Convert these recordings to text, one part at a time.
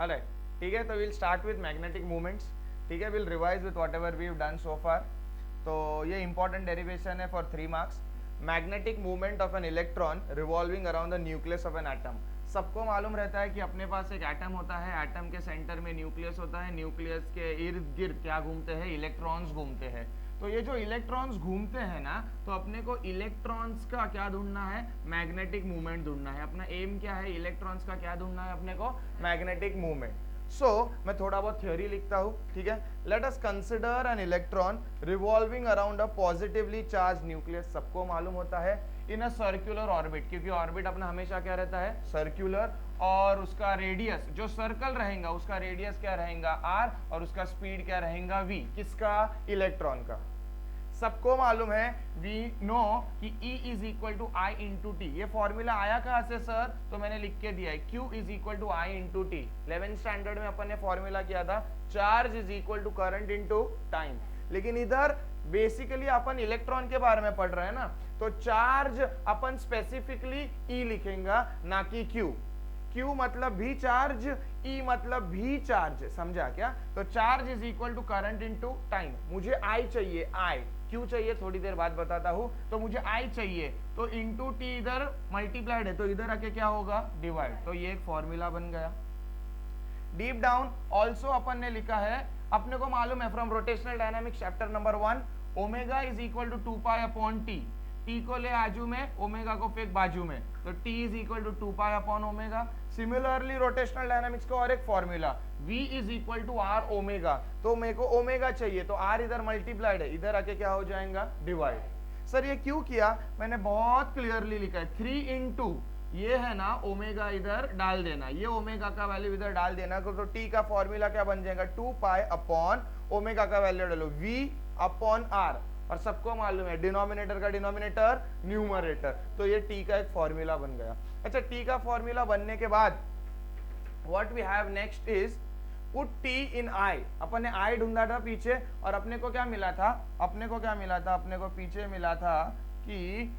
Alright, ठीक है। तो will start with magnetic movements, ठीक है। Will revise with whatever we have done so far. तो ये इंपॉर्टेंट डेरिवेशन है for 3 marks. Magnetic movement of an electron revolving around the nucleus of an atom. सबको मालूम रहता है कि अपने पास एक एटम होता है, एटम के सेंटर में न्यूक्लियस होता है, न्यूक्लियस के इर्द गिर्द क्या घूमते हैं, इलेक्ट्रॉन्स घूमते हैं। तो ये जो इलेक्ट्रॉन्स घूमते हैं ना, तो अपने को इलेक्ट्रॉन्स का क्या ढूंढना है, मैग्नेटिक मूवमेंट ढूंढना है। अपना एम क्या है, इलेक्ट्रॉन्स का क्या ढूंढना है अपने को, मैग्नेटिक मूवमेंट। सो मैं थोड़ा बहुत थ्योरी लिखता हूं, ठीक है। Let us consider N electron revolving around a positively charge nucleus. सबको मालूम होता है इन अ सर्कुलर ऑर्बिट, क्योंकि ऑर्बिट अपना हमेशा क्या रहता है, सर्कुलर, और उसका रेडियस जो सर्कल रहेगा उसका रेडियस क्या रहेगा, आर, और उसका स्पीड क्या रहेगा, वी। किसका, इलेक्ट्रॉन का। सबको मालूम है, वी नो कि E is equal to I into T. ये फॉर्मूला आया कहां से सर, तो मैंने लिख के दिया है, Q is equal to I into T. 11th standard में अपन ने फॉर्मूला किया था, charge is equal to current into time. लेकिन इधर बेसिकली अपन इलेक्ट्रॉन के बारे में पढ़ रहे हैं ना, तो चार्ज अपन स्पेसिफिकली E लिखेंगे, ना कि Q। Q मतलब भी चार्ज, E मतलब भी चार्ज, समझा क्या। तो charge is equal to current into time. मुझे I चाहिए, I क्यों चाहिए थोड़ी देर बाद बताता हूं। तो मुझे I चाहिए, तो इनटू टी इधर मल्टीप्लाइड है, तो इधर आके क्या होगा, डिवाइड। तो ये एक फॉर्मूला बन गया। डीप डाउन ऑल्सो अपन ने लिखा है, अपने को मालूम है from rotational dynamics chapter number 1, omega is equal to 2 pi upon T. T को ले आजू में, ओमेगा को फेंक बाजू में, तो T is equal to 2 pi upon omega. Similarly rotational dynamics का और एक formula, v is equal to R omega. तो मेरे को ओमेगा चाहिए, तो r इधर मल्टीप्लाइड है, इधर आके क्या हो जाएगा, डिवाइड। सर ये क्यों किया, मैंने बहुत क्लियरली लिखा है, 3 इंटू ये है ना ओमेगा, इधर डाल देना, ये ओमेगा का वैल्यू इधर डाल देना, तो टी का फॉर्मूला क्या बन जाएगा, 2 पाई अपॉन ओमेगा का वैल्यू डालो, v अपॉन r। और सबको मालूम है डिनोमिनेटर का डिनोमिनेटर न्यूमरेटर, तो ये टी का एक फॉर्मूला बन गया। अच्छा, टी का फॉर्मूला बनने के बाद what we have next is put T in I. अपन ने आई ढूंढा था पीछे, और अपने को क्या मिला था, अपने को क्या मिला था, अपने को पीछे मिला था कि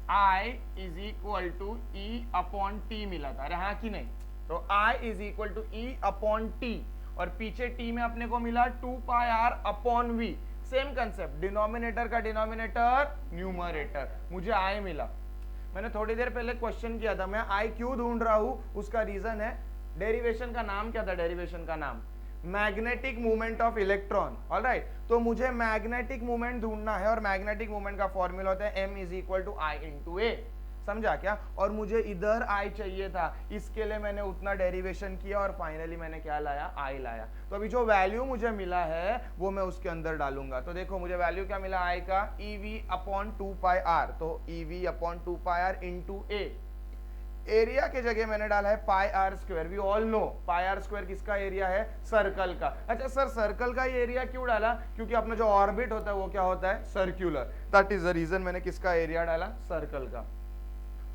I is equal to E upon T मिला था, अरे हाँ कि नहीं। तो I is equal to E upon T, और पीछे टी में अपने को मिला 2 pi R upon V. Same concept, denominator का डिनोमिनेटर न्यूमरेटर, मुझे I मिला। मैंने थोड़ी देर पहले क्वेश्चन किया था, मैं I क्यों ढूंढ रहा हूं, उसका रीजन है, डेरिवेशन का नाम क्या था, डेरिवेशन का नाम magnetic movement of electron. Alright, तो मुझे मैग्नेटिक मूवमेंट ढूंढना है, और मैग्नेटिक मूवमेंट का फॉर्मूला होता है m is equal to I into A, समझा क्या। और मुझे इधर I चाहिए था, इसके लिए मैंने उतना डेरिवेशन किया, और फाइनली मैंने क्या लाया, I लाया। तो अभी जो वैल्यू मुझे मिला है वो मैं उसके अंदर डालूंगा। तो देखो मुझे वैल्यू क्या मिला I का, EV अपॉन 2 पाई R, तो EV upon 2 pi R into A. Area के जगह मैंने डाला है pi R square. We all know pi R square किसका एरिया है, सर्कल का। अच्छा सर, सर्कल का ये एरिया क्यों डाला, क्योंकि अपना जो ऑर्बिट होता है वो क्या होता है, circular. That is the reason मैंने किसका एरिया डाला, सर्कल का।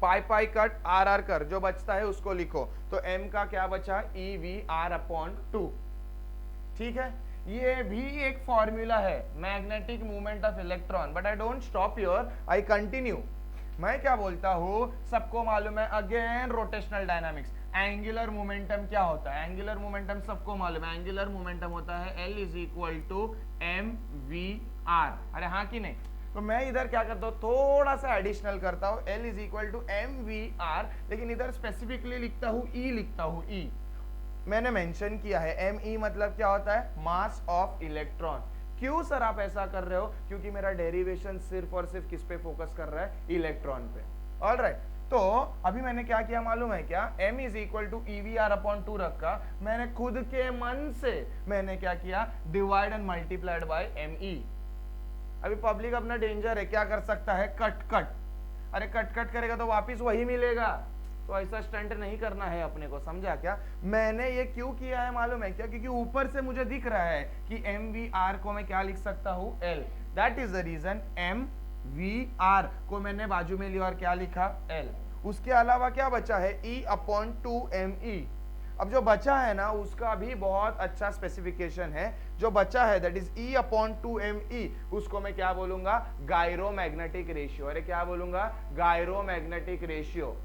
Pi pi cut R R कर, जो बचता है उसको लिखो। तो m का क्या बचा, ई वी आर अपॉन 2। ठीक है, ये भी एक फॉर्मूला है magnetic movement of electron. But I don't stop here, I continue. मैं क्या बोलता हूं, सबको मालूम है again rotational dynamics, angular momentum क्या होता है, एंगुलर मोमेंटम सबको मालूम है, एंगुलर मोमेंटम होता है L is equal to M V R. अरे हाँ कि नहीं। तो मैं इधर क्या करता हूँ, थोड़ा सा एडिशनल करता हूँ, L is equal to M V R, लेकिन इधर स्पेसिफिकली लिखता हूँ E, लिखता हूँ E। मैंने मेंशन किया है ME मतलब क्या होता है, मास ऑफ इलेक्ट्रॉन। क्यों सर आप ऐसा कर रहे हो, क्योंकि मेरा डेरिवेशन सिर्फ और सिर्फ किस पे फोकस कर रहा है, इलेक्ट्रॉन पे। ऑलराइट, तो अभी मैंने क्या किया मालूम है क्या, m is equal to EVR upon 2 रखा। मैंने खुद के मन से मैंने क्या किया, divide and multiplied by ME। अभी पब्लिक अपना डेंजर है, क्या कर सकता है, कट कट। अरे कट कट करेगा तो वापिस वही मिलेगा, तो ऐसा स्टंट नहीं करना है अपने को, समझा क्या। मैंने ये क्यों किया है मालूम है क्या, क्योंकि ऊपर से मुझे दिख रहा है कि MVR को मैं क्या लिख सकता हूं, L। That is the reason MVR को मैंने बाजू में लिया और क्या लिखा, L। उसके अलावा क्या बचा है, E अपॉन 2ME। अब जो बचा है ना उसका भी बहुत अच्छा स्पेसिफिकेशन है, जो बचा है that is E upon 2ME, उसको मैं क्या बोलूंगा, गायरोमैग्नेटिक रेशियो। अरे क्या बोलूंगा, gyromagnetic ratio.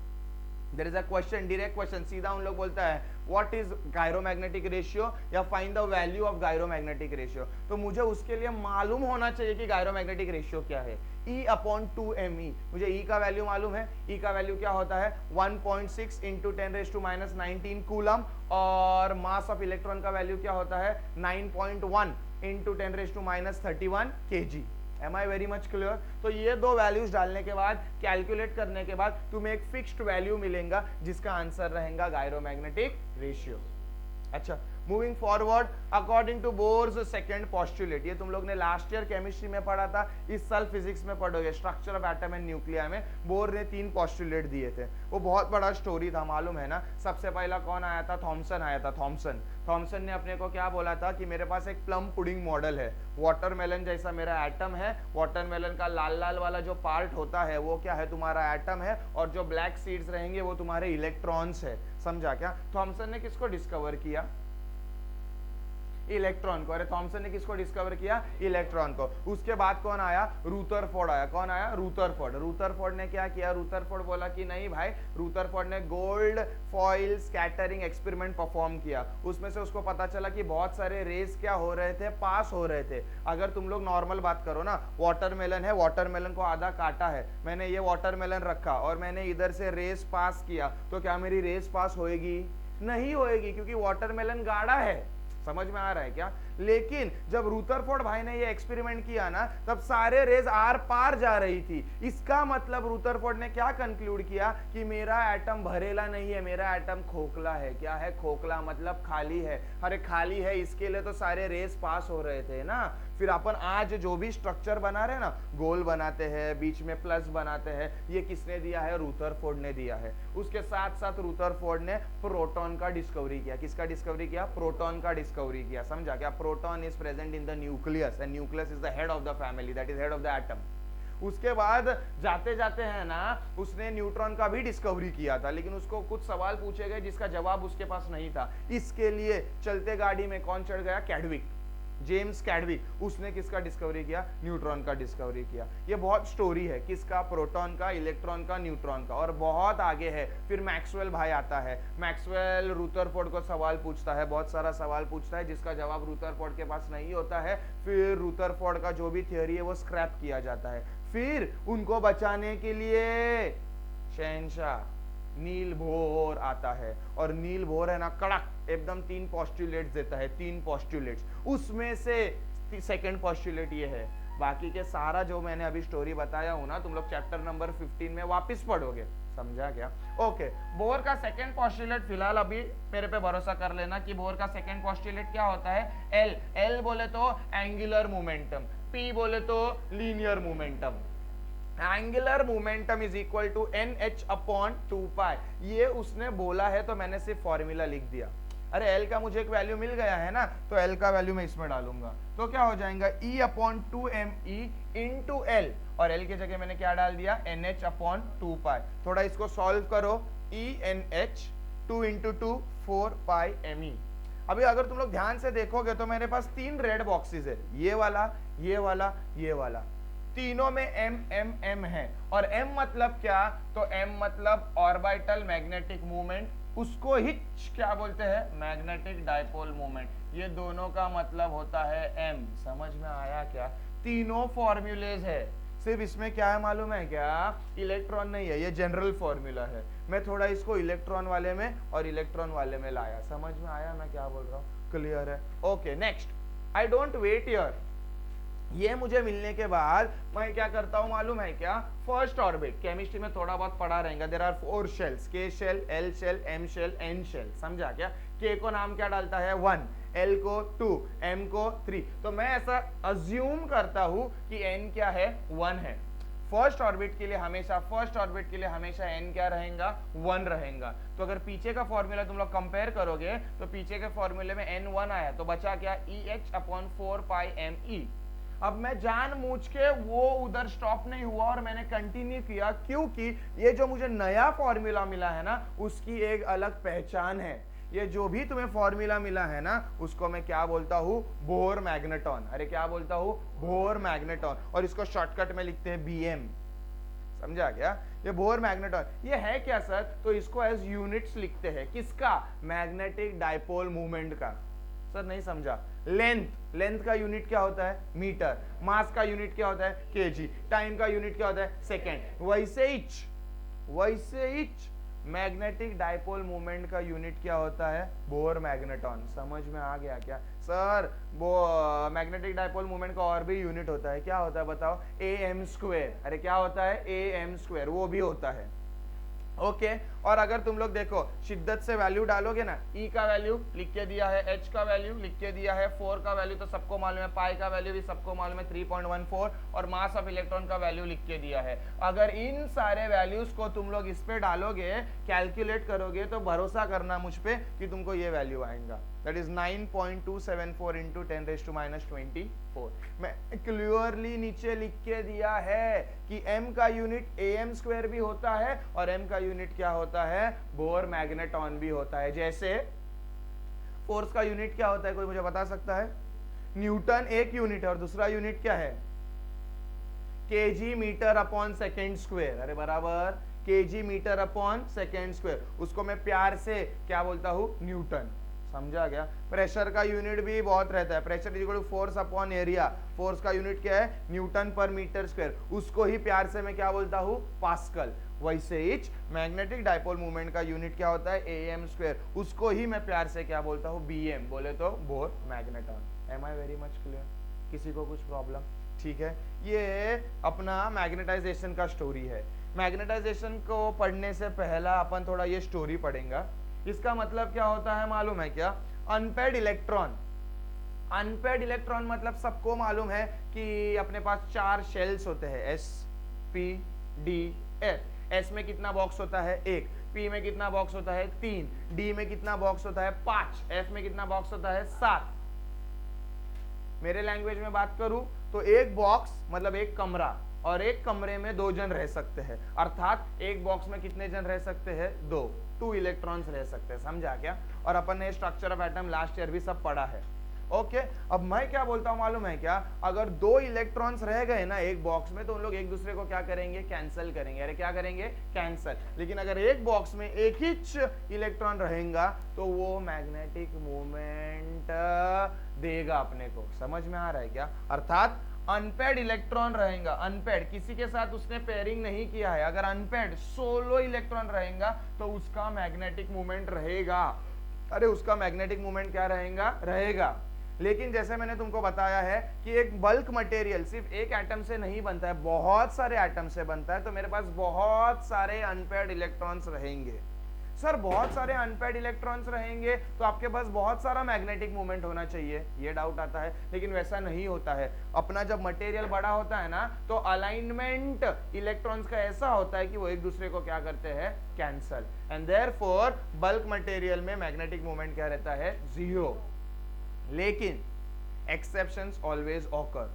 There is a question, direct question, सीधा उन लोग बोलता है व्हाट इज गायरोमैग्नेटिक रेशियो या find the value of gyromagnetic ratio. तो मुझे उसके लिए मालूम होना चाहिए कि गायरोमैग्नेटिक रेशियो क्या है। E अपॉन 2me, मुझे E का वैल्यू मालूम है। E का वैल्यू क्या होता है 1.6 इंटू 10⁻⁻19 कूलम, और मास ऑफ इलेक्ट्रॉन का वैल्यू क्या होता है 9.1 into 10⁻31 kg। Am I very much clear? तो ये दो वैल्यूज डालने के बाद, कैलकुलेट करने के बाद तुम्हें एक फिक्स्ड वैल्यू मिलेगा जिसका आंसर रहेगा गायरोमैग्नेटिक रेशियो। अच्छा, moving forward, according to Bohr's second postulate, ये तुम लोग ने लास्ट ईयर केमिस्ट्री में पढ़ा था, इस साल फिजिक्स में पढ़ोगे, structure of atom and nuclei में बोर ने 3 पोस्टुलेट दिए थे। वो बहुत बड़ा स्टोरी था, मालूम है ना। सबसे पहला कौन आया था, थॉमसन आया था। थॉमसन ने अपने को क्या बोला था कि मेरे पास एक प्लम पुडिंग मॉडल है, वाटरमेलन जैसा मेरा एटम है, वाटरमेलन का लाल लाल वाला जो पार्ट होता है वो क्या है तुम्हारा एटम है, और जो ब्लैक सीड्स रहेंगे वो तुम्हारे इलेक्ट्रॉन्स है। समझा क्या? थॉमसन ने किसको डिस्कवर किया, इलेक्ट्रॉन को। अरे थॉमसन ने किसको डिस्कवर किया, इलेक्ट्रॉन को। उसके बाद कौन आया, रूदरफोर्ड आया। कौन आया, रूदरफोर्ड ने क्या किया, रूदरफोर्ड बोला कि नहीं भाई, रूदरफोर्ड ने gold foil scattering experiment perform किया। उसमें से उसको पता चला कि बहुत सारे रेस क्या हो रहे थे, पास हो रहे थे। अगर तुम लोग नॉर्मल बात करो ना, वाटरमेलन है, वाटरमेलन को आधा काटा है, मैंने ये वाटरमेलन रखा और मैंने इधर से रेस पास किया, तो क्या मेरी रेस पास होएगी, नहीं होएगी, क्योंकि वाटरमेलन गाढ़ा है। समझ में आ रहा है क्या? लेकिन जब रूदरफोर्ड भाई ने ये एक्सपेरिमेंट किया ना, तब सारे रेज आर पार जा रही थी। इसका मतलब रूदरफोर्ड ने क्या कंक्लूड किया कि मेरा एटम भरेला नहीं है, मेरा एटम खोखला है। क्या है, खोखला, मतलब खाली है। अरे खाली है, इसके लिए तो सारे रेस पास हो रहे थे ना। फिर अपन आज जो भी स्ट्रक्चर बना रहे हैं ना, गोल बनाते हैं, बीच में प्लस बनाते हैं, ये किसने दिया है, रूदरफोर्ड ने दिया है। उसके साथ साथ रूदरफोर्ड ने प्रोटॉन का डिस्कवरी किया। किसका डिस्कवरी किया, प्रोटॉन का डिस्कवरी किया। समझा क्या? Proton is present in the nucleus and nucleus is the head of the family, that is head of the atom. उसके बाद जाते जाते हैं ना, उसने न्यूट्रॉन का भी डिस्कवरी किया था, लेकिन उसको कुछ सवाल पूछे गए जिसका जवाब उसके पास नहीं था। इसके लिए चलते गाड़ी में कौन चढ़ गया, कैडविक, जेम्स कैडविक। उसने किसका डिस्कवरी किया, न्यूट्रॉन का डिस्कवरी किया। ये बहुत स्टोरी है, किसका, प्रोटॉन का, इलेक्ट्रॉन का, न्यूट्रॉन का, और बहुत आगे है। फिर मैक्सवेल भाई आता है। मैक्सवेल रूदरफोर्ड को सवाल पूछता है, बहुत सारा सवाल पूछता है जिसका जवाब रूदरफोर्ड के पास नहीं होता है। फिर रूदरफोर्ड का जो भी थ्योरी है वो स्क्रैप किया जाता है। फिर उनको बचाने के लिए शहंशाह नील बोर आता है, और नील बोर है ना कड़क एकदम 3 पोस्टुलेट्स देता है, 3 पोस्टुलेट्स। उसमें से सेकंड पोस्टुलेट ये है। बाकी के सारा जो मैंने अभी स्टोरी बताया हूं ना, तुम लोग चैप्टर नंबर 15 में वापस पढ़ोगे। समझा क्या? ओके, बोर का सेकंड पोस्टुलेट फिलहाल अभी मेरे पे भरोसा कर लेना कि बोर का सेकंड पोस्टुलेट क्या होता है, एल बोले तो एंगुलर मोमेंटम, पी बोले तो linear momentum. Angular momentum is equal to NH upon 2π। ये उसने बोला है तो मैंने सिर्फ फॉर्मूला लिख दिया। अरे L का मुझे एक वैल्यू मिल गया है ना, तो L का वैल्यू मैं इसमें डालूंगा, तो क्या हो जाएगा, E upon 2me into L, और L की जगह मैंने क्या डाल दिया, NH अपॉन 2π। थोड़ा इसको सॉल्व करो, ENH 2 इंटू 2 4πme। अभी अगर तुम लोग ध्यान से देखोगे तो मेरे पास 3 रेड बॉक्सेस है, ये वाला, ये वाला, ये वाला। तीनों में M है, और M मतलब क्या, तो M मतलब ऑर्बिटल मैग्नेटिक मूवमेंट, उसको ही क्या बोलते हैं, मैग्नेटिक डाइपोल मूवमेंट। ये दोनों का मतलब होता है M। समझ में आया क्या? तीनों फॉर्मूलेज है, सिर्फ इसमें क्या है मालूम है क्या, इलेक्ट्रॉन नहीं है, ये जनरल फॉर्मूला है। मैं थोड़ा इसको इलेक्ट्रॉन वाले में और इलेक्ट्रॉन वाले में लाया। समझ में आया मैं क्या बोल रहा हूँ? क्लियर है? Okay, next, I don't wait here. ये मुझे मिलने के बाद मैं क्या करता हूं मालूम है क्या, फर्स्ट ऑर्बिट, केमिस्ट्री में थोड़ा बहुत पढ़ा रहेगा, there are 4 shells, K shell, L shell, M shell, N shell. समझा क्या? K को नाम क्या डालता है, 1, L को 2, M को 3। तो मैं ऐसा अज्यूम करता हूं कि N क्या है, 1 है। फर्स्ट ऑर्बिट के लिए हमेशा N क्या रहेगा, 1 रहेगा। तो अगर पीछे का फॉर्मूला तुम लोग कंपेयर करोगे तो पीछे के फॉर्मूले में N 1 आया, तो बचा क्या, EH अपॉन 4πme। अब मैं जानबूझ के वो उधर स्टॉप नहीं हुआ और मैंने कंटिन्यू किया, क्योंकि ये जो मुझे नया फॉर्मूला मिला है ना, उसकी एक अलग पहचान है। ये जो भी तुम्हें फॉर्मूला मिला है ना, उसको मैं क्या बोलता हूँ, बोर मैग्नेटॉन। अरे क्या बोलता हूँ, बोर मैग्नेटॉन, और इसको शॉर्टकट में लिखते हैं BM। समझा क्या? ये बोर मैग्नेटॉन ये है क्या सर? तो इसको एज यूनिट्स लिखते हैं, किसका? मैग्नेटिक डाइपोल मूवमेंट का। सर नहीं समझा। लेंथ का यूनिट क्या होता है? मीटर। मास का यूनिट क्या होता है? केजी। टाइम का यूनिट क्या होता है? सेकेंड। वैसे ही मैग्नेटिक डाइपोल मूवमेंट का यूनिट क्या होता है? Bore magneton. समझ में आ गया क्या सर? वो मैग्नेटिक डाइपोल मूवमेंट का और भी यूनिट होता है, क्या होता है बताओ? AM²। अरे क्या होता है? AM², वो भी होता है। ओके और अगर तुम लोग देखो शिद्दत से वैल्यू डालोगे ना, E का वैल्यू लिख के दिया है, H का वैल्यू लिख के दिया है, 4 का वैल्यू तो सबको मालूम है, पाई का वैल्यू भी सबको मालूम है 3.14 और मास ऑफ इलेक्ट्रॉन का वैल्यू लिख के दिया है। अगर इन सारे वैल्यूज को तुम लोग इस पे डालोगे, कैलकुलेट करोगे तो भरोसा करना मुझ पे कि तुमको ये वैल्यू आएगा, दैट इज 9.274 इंटू 10⁻²⁴। मैं क्लियरली नीचे लिख के दिया है कि m का यूनिट AM² भी होता है और m का यूनिट क्या होता है? बोर मैग्नेटॉन भी होता है। जैसे फोर्स का यूनिट क्या होता है, कोई मुझे बता सकता है? न्यूटन एक यूनिट है और दूसरा यूनिट क्या है? kg/s²। अरे बराबर, kg/s²। उसको मैं प्यार से क्या बोलता हूं? न्यूटन। समझा गया? प्रेशर का यूनिट भी बहुत रहता है, pressure equal to force upon area. Force का यूनिट क्या है? न्यूटन पर मीटर स्क्वायर। उसको ही प्यार से मैं क्या बोलता हूं? पास्कल। वैसे ही मैग्नेटिक डाइपोल मूवमेंट का यूनिट क्या होता है? AM²। उसको ही मैं प्यार से क्या बोलता हूं? BM। बोले तो Bohr magneton. Am I very much clear? किसी को कुछ प्रॉब्लम? ठीक है, ये अपना मैग्नेटाइजेशन का स्टोरी है। मैग्नेटाइजेशन को पढ़ने से पहला अपन थोड़ा ये स्टोरी पढ़ेंगे। इसका मतलब क्या होता है मालूम है क्या? Unpaired electron. अनपेयर्ड इलेक्ट्रॉन मतलब सबको मालूम है कि अपने पास 4 शेल्स होते हैं, S P D F। S में कितना बॉक्स होता है? 1। P में कितना बॉक्स होता है? 3। D में कितना बॉक्स होता है? 5। F में कितना बॉक्स होता है? 7। मेरे लैंग्वेज में बात करूं तो एक बॉक्स मतलब एक कमरा, और एक कमरे में 2 जन रह सकते हैं, अर्थात एक बॉक्स में कितने जन रह सकते हैं? 2 इलेक्ट्रॉन्स रह सकते हैं। समझा क्या? और अपन ने structure of atom last year भी सब पढ़ा है। ओके अब मैं क्या बोलता हूं मालूम है क्या? अगर 2 इलेक्ट्रॉन्स रह गए ना एक बॉक्स में, तो उन लोग एक दूसरे को क्या करेंगे? कैंसिल करेंगे। अरे क्या करेंगे? कैंसिल। लेकिन अगर एक बॉक्स में एक ही इलेक्ट्रॉन रहेगा तो वो मैग्नेटिक मूवमेंट देगा अपने को। समझ में आ रहा है क्या? अर्थात अनपेयर्ड इलेक्ट्रॉन रहेगा, अनपेयर्ड, किसी के साथ उसने पेयरिंग नहीं किया है, अगर अनपेयर्ड सोलो इलेक्ट्रॉन रहेगा तो उसका मैग्नेटिक मूवमेंट रहेगा। अरे उसका मैग्नेटिक मूवमेंट क्या रहेगा। लेकिन जैसे मैंने तुमको बताया है कि एक बल्क मटेरियल सिर्फ एक एटम से नहीं बनता है, बहुत सारे एटम से बनता है, तो मेरे पास बहुत सारे अनपेयर्ड इलेक्ट्रॉन्स रहेंगे। सर बहुत सारे अनपेयर्ड इलेक्ट्रॉन्स रहेंगे तो आपके पास बहुत सारा मैग्नेटिक मूवमेंट होना चाहिए, ये डाउट आता है। लेकिन वैसा नहीं होता है। अपना जब मटेरियल बड़ा होता है ना, तो अलाइनमेंट इलेक्ट्रॉन्स का ऐसा होता है कि वो एक दूसरे को क्या करते हैं? Cancel. And therefore bulk material में मैग्नेटिक मूवमेंट क्या रहता है? 0। लेकिन एक्सेप्शंस ऑलवेज ऑकर।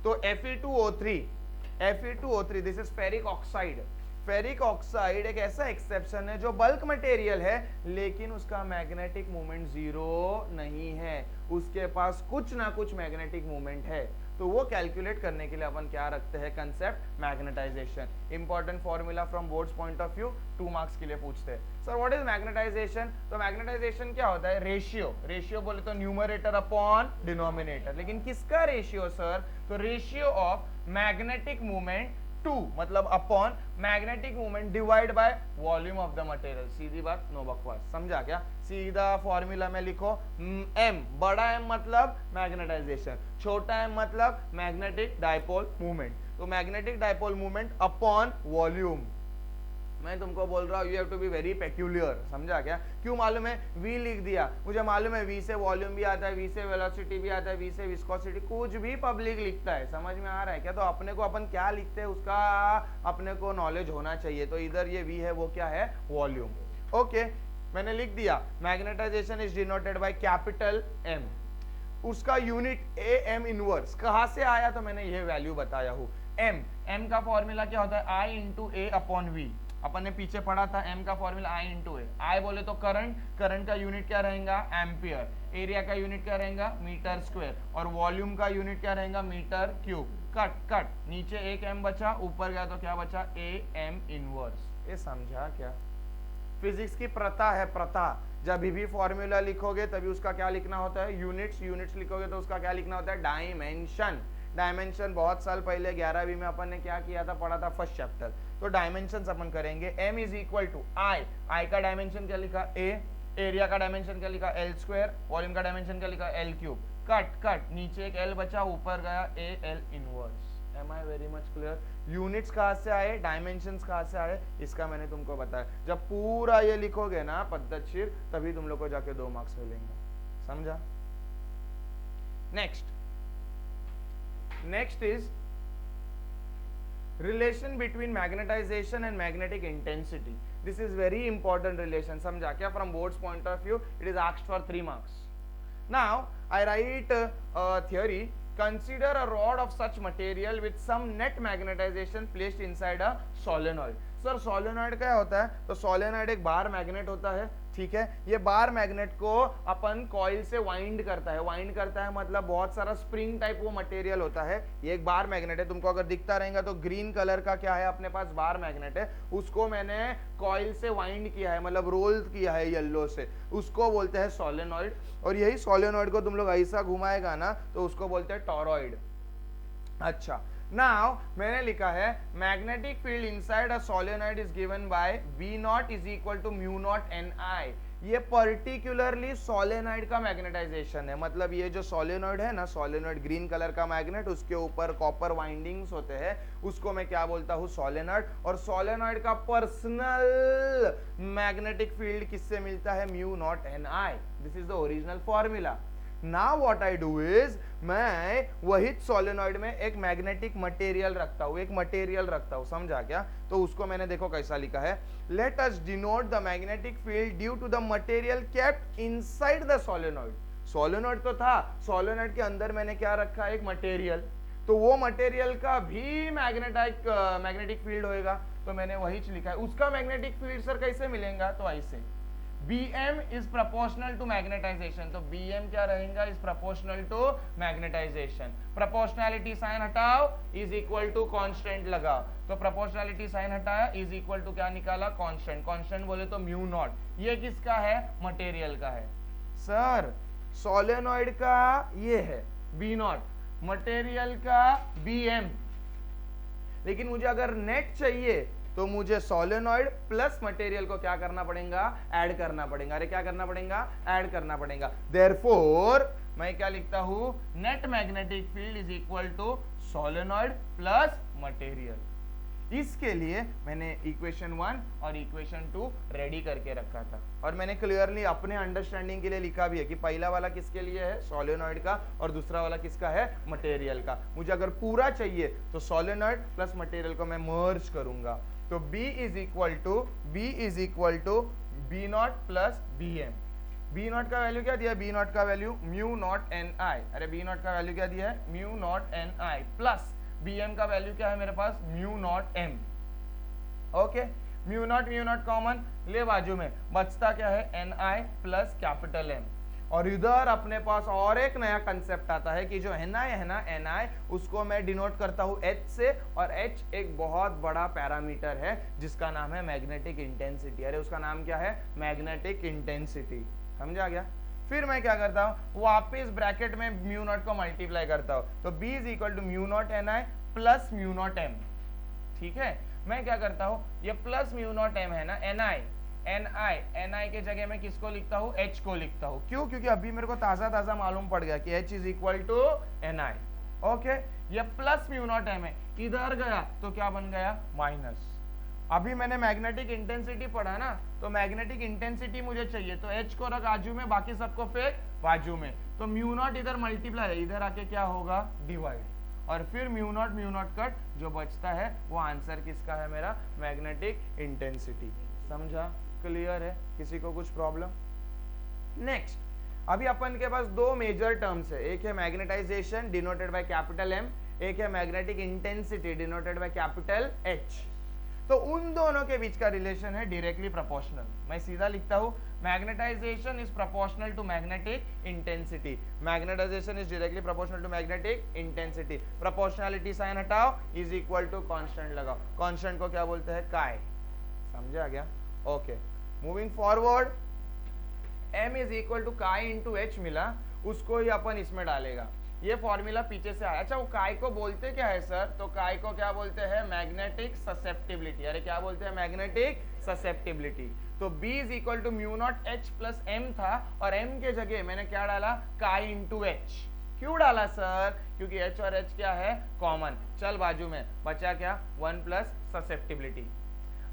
तो Fe2O3 this is ferric oxide. Ferric oxide एक ऐसा एक्सेप्शन है जो बल्क मटेरियल है, लेकिन उसका मैग्नेटिक मूवमेंट 0 नहीं है, उसके पास कुछ ना कुछ मैग्नेटिक मूवमेंट है। तो वो कैलकुलेट करने के लिए अपन क्या रखते हैं? Concept magnetization. Important formula from boards point of view, 2 marks के लिए पूछते हैं। Sir what is magnetization? तो मैग्नेटाइजेशन क्या होता है? रेशियो बोले तो न्यूमरेटर अपॉन डिनोमिनेटर। लेकिन किसका रेशियो सर? तो रेशियो ऑफ मैग्नेटिक मूवमेंट 2 मतलब upon magnetic movement divide by volume of the material. सीधी बात, नो बकवास। समझा क्या? सीधा फॉर्मूला में लिखो, m बड़ा M मतलब मैग्नेटाइजेशन, छोटा m मतलब मैग्नेटिक डाइपोल मूवमेंट। तो magnetic dipole movement upon volume. मैं तुमको बोल रहा हूँ you have to be very peculiar. समझा क्या? क्यों मालूम है? v लिख दिया, मुझे मालूम है v से वॉल्यूम भी आता है, v से वेलोसिटी भी आता है, v से विस्कोसिटी, कुछ भी पब्लिक लिखता है। समझ में आ रहा है क्या? तो अपने को अपन क्या लिखते हैं उसका अपने को नॉलेज होना चाहिए। तो इधर ये v है, वो क्या है? वॉल्यूम। ओके मैंने लिख दिया magnetization is denoted by capital M। उसका यूनिट AM इनवर्स कहां से आया? तो मैंने ये वैल्यू बताया हूं, M का फॉर्मूला क्या होता है? I into A upon V। अपन ने पीछे पढ़ा था m का formula I into A. I बोले तो करंट, करंट का यूनिट क्या रहेगा एम्पियर, एरिया का यूनिट क्या रहेगा मीटर स्क्वायर, और वॉल्यूम का यूनिट क्या रहेगा मीटर क्यूब। कट कट, नीचे एक m बचा, ऊपर गया तो क्या बचा a m इनवर्स। ये समझा क्या? फिजिक्स की प्रथा है, प्रथा। जब भी फॉर्मूला लिखोगे तभी उसका क्या लिखना होता है यूनिट्स, यूनिट्स लिखोगे तो उसका क्या लिखना होता है डायमेंशन। डायमेंशन बहुत साल पहले 11वीं में अपन ने क्या किया था, पढ़ा था फर्स्ट चैप्टर। तो डायमेंशन अपन करेंगे। m इज इक्वल टू आई का डायमेंशन क्या लिखा a, एरिया का डायमेंशन क्या लिखा l स्क्वायर, वॉल्यूम का डायमेंशन क्या लिखा l क्यूब। कट कट, नीचे एक l बचा, ऊपर गया a l inverse. Am I very much clear? Units कहाँ से आए, डायमेंशंस कहाँ से आए, इसका मैंने तुमको बताया। जब पूरा ये लिखोगे ना पद्धतशीर, तभी तुम लोग को जाके 2 मार्क्स मिलेंगे। समझा? Next is relation between magnetization and magnetic intensity. This is very important relation. समझा क्या? From boards point of view it is asked for 3 marks. Now I right theory. Consider a rod of such material with some net magnetization placed inside a solenoid. Sir solenoid क्या होता है? तो solenoid एक bar magnet होता है, ठीक है। ये बार मैग्नेट को अपन कॉइल से वाइंड करता है। वाइंड करता है मतलब बहुत सारा स्प्रिंग टाइप वो मटेरियल होता है। ये एक बार मैग्नेट है, तुमको अगर दिखता रहेगा तो ग्रीन कलर का क्या है अपने पास बार मैग्नेट है, उसको मैंने कॉइल से वाइंड किया है, मतलब रोल किया है येलो से, उसको बोलते हैं सोलेनॉइड। और यही सोलेनॉइड को तुम लोग ऐसा घुमाएगा ना तो उसको बोलते हैं टॉरॉइड। अच्छा, नाउ मैंने लिखा है magnetic field inside a solenoid is given by V not is equal to mu not NI। ये पर्टिकुलरली सोलेनॉइड का मैग्नेटाइजेशन है। मतलब ये जो सोलेनॉइड है ना, सोलेनॉइड ग्रीन कलर का मैग्नेट, उसके ऊपर कॉपर वाइंडिंग्स होते हैं, उसको मैं क्या बोलता हूँ सोलेनॉइड। और सोलेनॉइड का पर्सनल मैग्नेटिक फील्ड किससे मिलता है mu not NI। This is the original formula. Now what I do is, मैं वही सोलेनॉइड में एक मैग्नेटिक मटेरियल रखता हूं, एक मटेरियल रखता हूं। समझा क्या? तो उसको मैंने देखो कैसा लिखा है, let us denote the magnetic field due to the material kept inside the solenoid. Solenoid तो था, सोलेनॉइड के अंदर मैंने क्या रखा, एक मटेरियल, तो वो मटेरियल का भी मैग्नेटिक फील्ड होएगा। तो मैंने वही लिखा है। उसका मैग्नेटिक फील्ड सर कैसे मिलेगा? तो ऐसे Bm is proportional to magnetization। तो Bm क्या रहेगा? is proportional to magnetization। proportionality sign हटाओ is equal to constant लगाओ। तो proportionality साइन हटाया is equal to क्या निकाला? constant। constant बोले तो म्यू नॉट। ये किसका है? मटेरियल का है। सर सोलेनॉइड का ये है B नॉट, मटेरियल का Bm। लेकिन मुझे अगर नेट चाहिए तो मुझे सोलेनॉइड प्लस मटेरियल को क्या करना पड़ेगा? ऐड करना पड़ेगा। अरे क्या करना पड़ेगा? ऐड करना पड़ेगा। देयरफॉर मैं क्या लिखता हूं? Net magnetic field is equal to solenoid plus material. इसके लिए मैंने इक्वेशन 1 और इक्वेशन 2 रेडी करके रखा था, और मैंने क्लियरली अपने अंडरस्टैंडिंग के लिए लिखा भी है कि पहला वाला किसके लिए है? सोलेनॉइड का, और दूसरा वाला किसका है? मटेरियल का। मुझे अगर पूरा चाहिए तो सोलेनॉइड प्लस मटेरियल को मैं मर्ज करूंगा। तो B is equal to B not plus BM। B not का वैल्यू क्या दिया? B नॉट का वैल्यू म्यू नॉट NI। अरे B नॉट का वैल्यू क्या दिया है? Mu not NI plus Bm का वैल्यू क्या है मेरे पास? Mu not M। Okay, mu not common ले बाजू में, बचता क्या है? NI plus capital M। और इधर अपने पास और एक नया कंसेप्ट आता है कि जो NI है ना, NI उसको मैं डिनोट करता हूं H से, और H एक बहुत बड़ा पैरामीटर है जिसका नाम है मैग्नेटिक इंटेंसिटी। अरे उसका नाम क्या है? Magnetic intensity. समझा गया? फिर मैं क्या करता हूं? वापिस ब्रैकेट में म्यू नॉट को मल्टीप्लाई करता हूं। तो B is equal to mu not NI plus mu not M। ठीक है, मैं क्या करता हूं? ये प्लस म्यू नॉट M है ना, NI के जगह में किसको लिखता हूं? H को लिखता हूं। क्यों? क्योंकि अभी मेरे को ताजा मालूम पड़ गया कि H is equal to NI। Okay, ये प्लस म्यू नॉट M है, इधर गया तो क्या बन गया? माइनस। अभी मैंने मैग्नेटिक इंटेंसिटी पढ़ा ना, तो मैग्नेटिक इंटेंसिटी मुझे चाहिए, तो H को रख आजू में, बाकी सबको फेंक बाजू में। तो म्यू नॉट इधर मल्टीप्लाई है, इधर आके क्या होगा? डिवाइड, और फिर म्यू नॉट कट, जो बचता है वो आंसर किसका है मेरा? Magnetic intensity. समझा? क्लियर है? किसी को कुछ प्रॉब्लम? नेक्स्ट, अभी अपन के पास 2 मेजर टर्म्स है। एक है magnetization denoted by capital M, एक है magnetic intensity denoted by capital H। तो उन दोनों के बीच का रिलेशन है डायरेक्टली प्रोपोर्शनल। मैं सीधा लिखता हूं, magnetization is proportional to magnetic intensity. Magnetization is directly proportional to magnetic intensity. Proportionality sign हटाओ, इज इक्वल टू कांस्टेंट लगाओ। कांस्टेंट को क्या बोलते हैं? काय। समझा गया? Okay, moving forward, m is equal to chi into H मिला, उसको ही अपन इसमें डालेगा। ये फॉर्मूला पीछे से आया। अच्छा, वो काय को बोलते क्या है सर? तो काय को क्या बोलते हैं? Magnetic susceptibility. अरे क्या बोलते हैं? Magnetic susceptibility. तो B is equal to mu not H plus M था, और M के जगह मैंने क्या डाला? काय इंटू H। क्यों डाला सर? क्योंकि H और H क्या है? कॉमन। चल बाजू में बचा क्या? 1 plus susceptibility.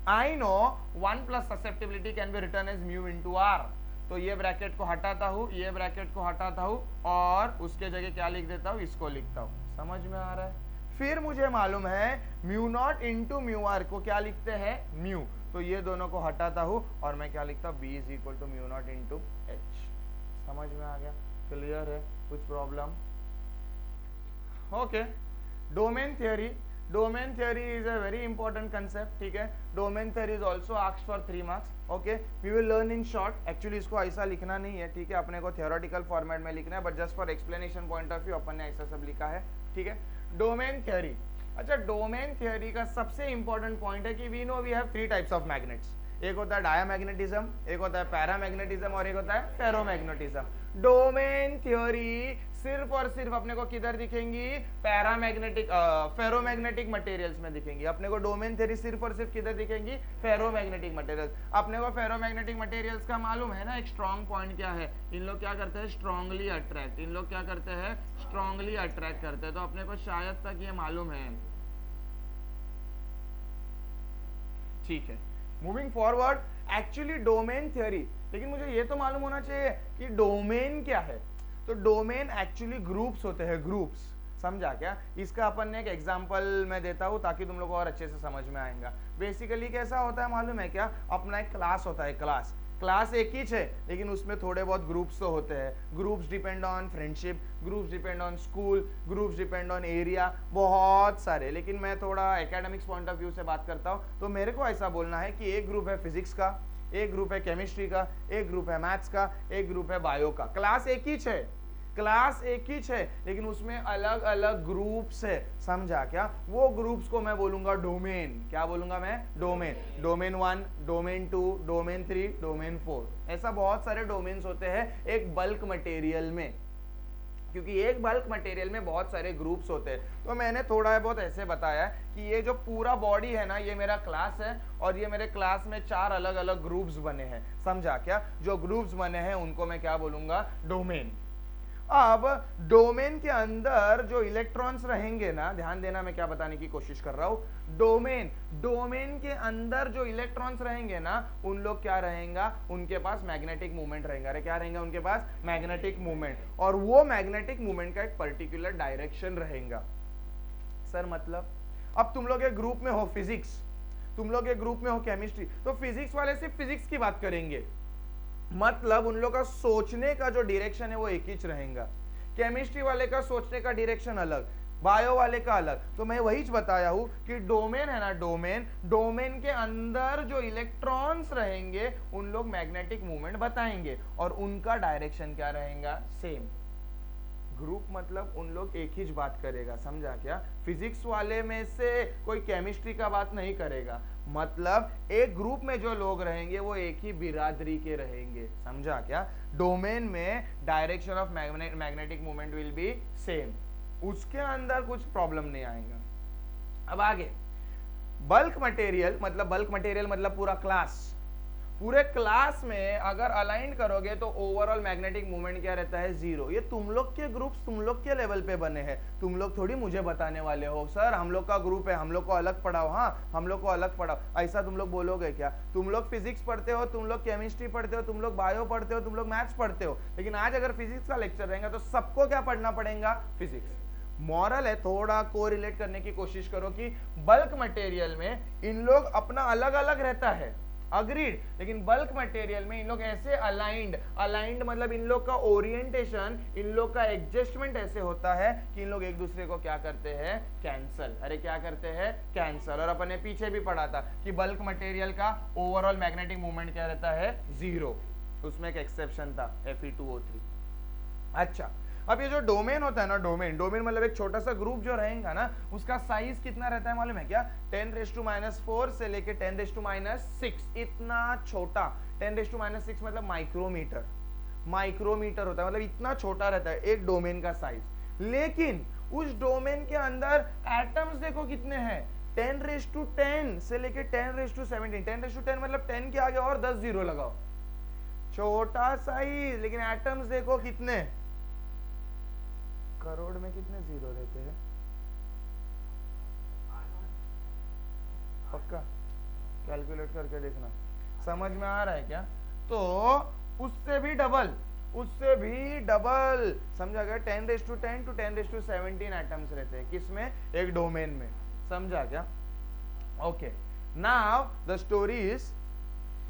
I know 1 plus susceptibility can be written as mu into R. तो ये ब्रैकेट को हटाता हूं, ये ब्रैकेट को हटाता हूं, और उसके जगह क्या लिख देता हूं? इसको लिखता हूं। समझ में आ रहा है? फिर मुझे मालूम है mu not into mu R को क्या लिखते हैं? म्यू। तो ये दोनों को हटाता हूं और मैं क्या लिखता हूं? B is equal to mu not into H. समझ में आ गया? क्लियर है? कुछ problem? Okay, domain theory. Domain theory is a very important concept, ठीक है। Domain theory is also asked for 3 marks. Okay, we will learn in short. Actually इसको ऐसा लिखना नहीं है, ठीक है, अपने को थियोरेटिकल फॉर्मेट में लिखना है, but just for explanation point of view अपन ने ऐसा सब लिखा है, ठीक है। Domain theory. अच्छा, डोमेन थियरी का सबसे इंपॉर्टेंट पॉइंट है कि we know we have 3 types of magnets. एक होता है डायामैग्नेटिज्म, एक होता है पैरामैग्नेटिज्म, और एक होता है फेरोमैग्नेटिज्म। डोमेन थ्योरी सिर्फ और सिर्फ अपने को किधर दिखेंगी? पैरामैग्नेटिक फेरोमैग्नेटिक मटेरियल्स में दिखेंगी। अपने को डोमेन थ्योरी सिर्फ और सिर्फ किधर दिखेंगी? Ferromagnetic materials. अपने को फेरोमैग्नेटिक मटेरियल्स का मालूम है ना, एक स्ट्रॉन्ग पॉइंट क्या है? इन लोग क्या करते हैं? Strongly attract. इन लोग क्या करते हैं? स्ट्रांगली अट्रैक्ट करते हैं। तो अपने को शायद तक ये मालूम है, ठीक है। Moving forward, actually domain theory, लेकिन मुझे ये तो मालूम होना चाहिए कि डोमेन क्या है। तो डोमेन एक्चुअली ग्रुप्स होते हैं, ग्रुप्स। समझा क्या? इसका अपन ने एक एग्जांपल मैं देता हूं ताकि तुम लोग को और अच्छे से समझ में आएगा। बेसिकली कैसा होता है मालूम है क्या? अपना एक क्लास होता है, क्लास। क्लास एक ही है, लेकिन उसमें थोड़े बहुत ग्रुप्स तो होते हैं। Groups depend on friendship, groups depend on school, groups depend on area, बहुत सारे। लेकिन मैं थोड़ा एकेडमिक्स पॉइंट ऑफ व्यू से बात करता हूँ, तो मेरे को ऐसा बोलना है कि एक ग्रुप है फिजिक्स का, एक ग्रुप है केमिस्ट्री का, एक ग्रुप है मैथ्स का, एक ग्रुप है बायो का। क्लास एक ही है, क्लास एक ही है, लेकिन उसमें अलग अलग ग्रुप्स है। समझा क्या? वो ग्रुप्स को मैं बोलूंगा डोमेन। क्या बोलूंगा मैं? Domain. Domain 1, domain 2, domain 3, domain 4, ऐसा बहुत सारे डोमेन्स होते हैं एक बल्क मटेरियल में, क्योंकि एक बल्क मटेरियल में बहुत सारे ग्रुप्स होते हैं। तो मैंने थोड़ा बहुत ऐसे बताया कि ये जो पूरा बॉडी है ना, ये मेरा क्लास है, और ये मेरे क्लास में 4 अलग अलग ग्रुप्स बने हैं। समझा क्या? जो ग्रुप्स बने हैं उनको मैं क्या बोलूंगा? डोमेन। अब डोमेन के अंदर जो इलेक्ट्रॉन्स रहेंगे ना, ध्यान देना मैं क्या बताने की कोशिश कर रहा हूं। डोमेन के अंदर जो इलेक्ट्रॉन्स रहेंगे ना, उन लोग क्या रहेगा? उनके पास मैग्नेटिक मूवमेंट रहेगा। अरे क्या रहेगा उनके पास? Magnetic movement. और वो मैग्नेटिक मूवमेंट का एक पर्टिकुलर डायरेक्शन रहेगा। सर मतलब? अब तुम लोग एक ग्रुप में हो फिजिक्स, तुम लोग एक ग्रुप में हो केमिस्ट्री, तो फिजिक्स वाले सिर्फ फिजिक्स की बात करेंगे, मतलब उन लोग का सोचने का जो डायरेक्शन है वो एक ही रहेगा। केमिस्ट्री वाले का सोचने का डायरेक्शन अलग, बायो वाले का अलग। तो मैं वही बताया हूं कि डोमेन है ना, डोमेन के अंदर जो इलेक्ट्रॉन्स रहेंगे उन लोग मैग्नेटिक मूवमेंट बताएंगे, और उनका डायरेक्शन क्या रहेगा? सेम। ग्रुप मतलब उन लोग एक ही बात करेगा। समझा क्या? फिजिक्स वाले में से कोई केमिस्ट्री का बात नहीं करेगा, मतलब एक ग्रुप में जो लोग रहेंगे वो एक ही बिरादरी के रहेंगे। समझा क्या? डोमेन में direction of magnetic movement will be same, उसके अंदर कुछ प्रॉब्लम नहीं आएगा। अब आगे, बल्क मटेरियल मतलब पूरा क्लास। पूरे क्लास में अगर अलाइन करोगे तो ओवरऑल मैग्नेटिक मूवमेंट क्या रहता है? 0। ये तुम लोग के ग्रुप्स तुम लोग के लेवल पे बने हैं, तुम लोग थोड़ी मुझे बताने वाले हो सर हम लोग का ग्रुप है, हम लोग को अलग पढ़ाओ। हाँ, हम लोग को अलग पढ़ाओ, ऐसा तुम लोग बोलोगे क्या? तुम लोग फिजिक्स पढ़ते हो, तुम लोग केमिस्ट्री पढ़ते हो, तुम लोग बायो पढ़ते हो, तुम लोग मैथ्स पढ़ते हो, लेकिन आज अगर फिजिक्स का लेक्चर रहेगा तो सबको क्या पढ़ना पड़ेगा? फिजिक्स। मॉरल है, थोड़ा कोरिलेट करने की कोशिश करो कि बल्क मटेरियल में इन लोग अपना अलग अलग रहता है, अग्रीड। लेकिन बल्क मटेरियल में इन लोग ऐसे अलाइंड मतलब इन लोग का ओरिएंटेशन, इन लोग का एडजस्टमेंट ऐसे होता है कि इन लोग एक दूसरे को क्या करते हैं, कैंसल। अरे क्या करते हैं, कैंसल। और अपन ने पीछे भी पढ़ा था कि बल्क मटेरियल का ओवरऑल मैग्नेटिक मूवमेंट क्या रहता है, 0। उसमें एक एक्सेप्शन था Fe2O3। अच्छा, अब ये जो डोमेन होता है ना, डोमेन मतलब एक छोटा सा ग्रुप जो रहेगा ना, उसका साइज कितना रहता है मालूम है क्या, 10⁻⁴ से लेके 10⁻�6, इतना छोटा। 10⁻�6 मतलब माइक्रोमीटर होता है, मतलब इतना छोटा रहता है एक डोमेन का साइज। लेकिन उस डोमेन के अंदर एटम्स देखो कितने हैं, 10⁻10 से लेके 10⁻17। 10⁻10 मतलब 10 के आगे और 10 जीरो लगाओ, छोटा साइज। लेकिन एटम्स देखो कितने, करोड़ में कितने जीरो रहते हैं, पक्का कैलकुलेट करके देखना, समझ में आ रहा है क्या। तो उससे भी डबल समझा गया। 10⁻10 to 10⁻17 एटम्स रहते हैं किसमें, एक डोमेन में, समझा क्या। Okay, now the story is,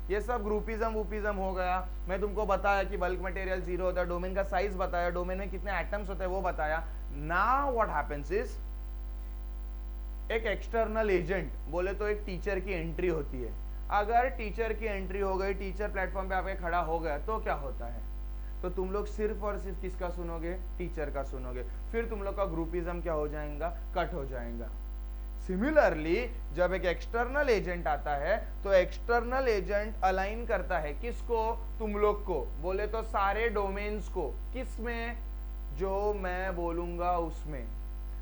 ये सब ग्रुपिज्म हो गया। मैं तुमको बताया कि बल्क मटेरियल 0 होता है, डोमेन का साइज बताया, डोमेन में कितने एटम्स होते हैं वो बताया। नाउ व्हाट हैपेंस इज, एक एक्सटर्नल एजेंट बोले तो एक टीचर की एंट्री होती है। अगर टीचर की एंट्री हो गई, टीचर प्लेटफॉर्म पे आके खड़ा हो गया, तो क्या होता है, तो तुम लोग सिर्फ और सिर्फ किसका सुनोगे, टीचर का सुनोगे। फिर तुम लोग का ग्रुपिज्म क्या हो जाएगा, कट हो जाएगा। सिमिलरली जब एक एक्सटर्नल एजेंट आता है तो एक्सटर्नल एजेंट अलाइन करता है किसको, तुम लोग को, बोले तो सारे डोमेन्स को। किसमें, जो मैं बोलूंगा उसमें।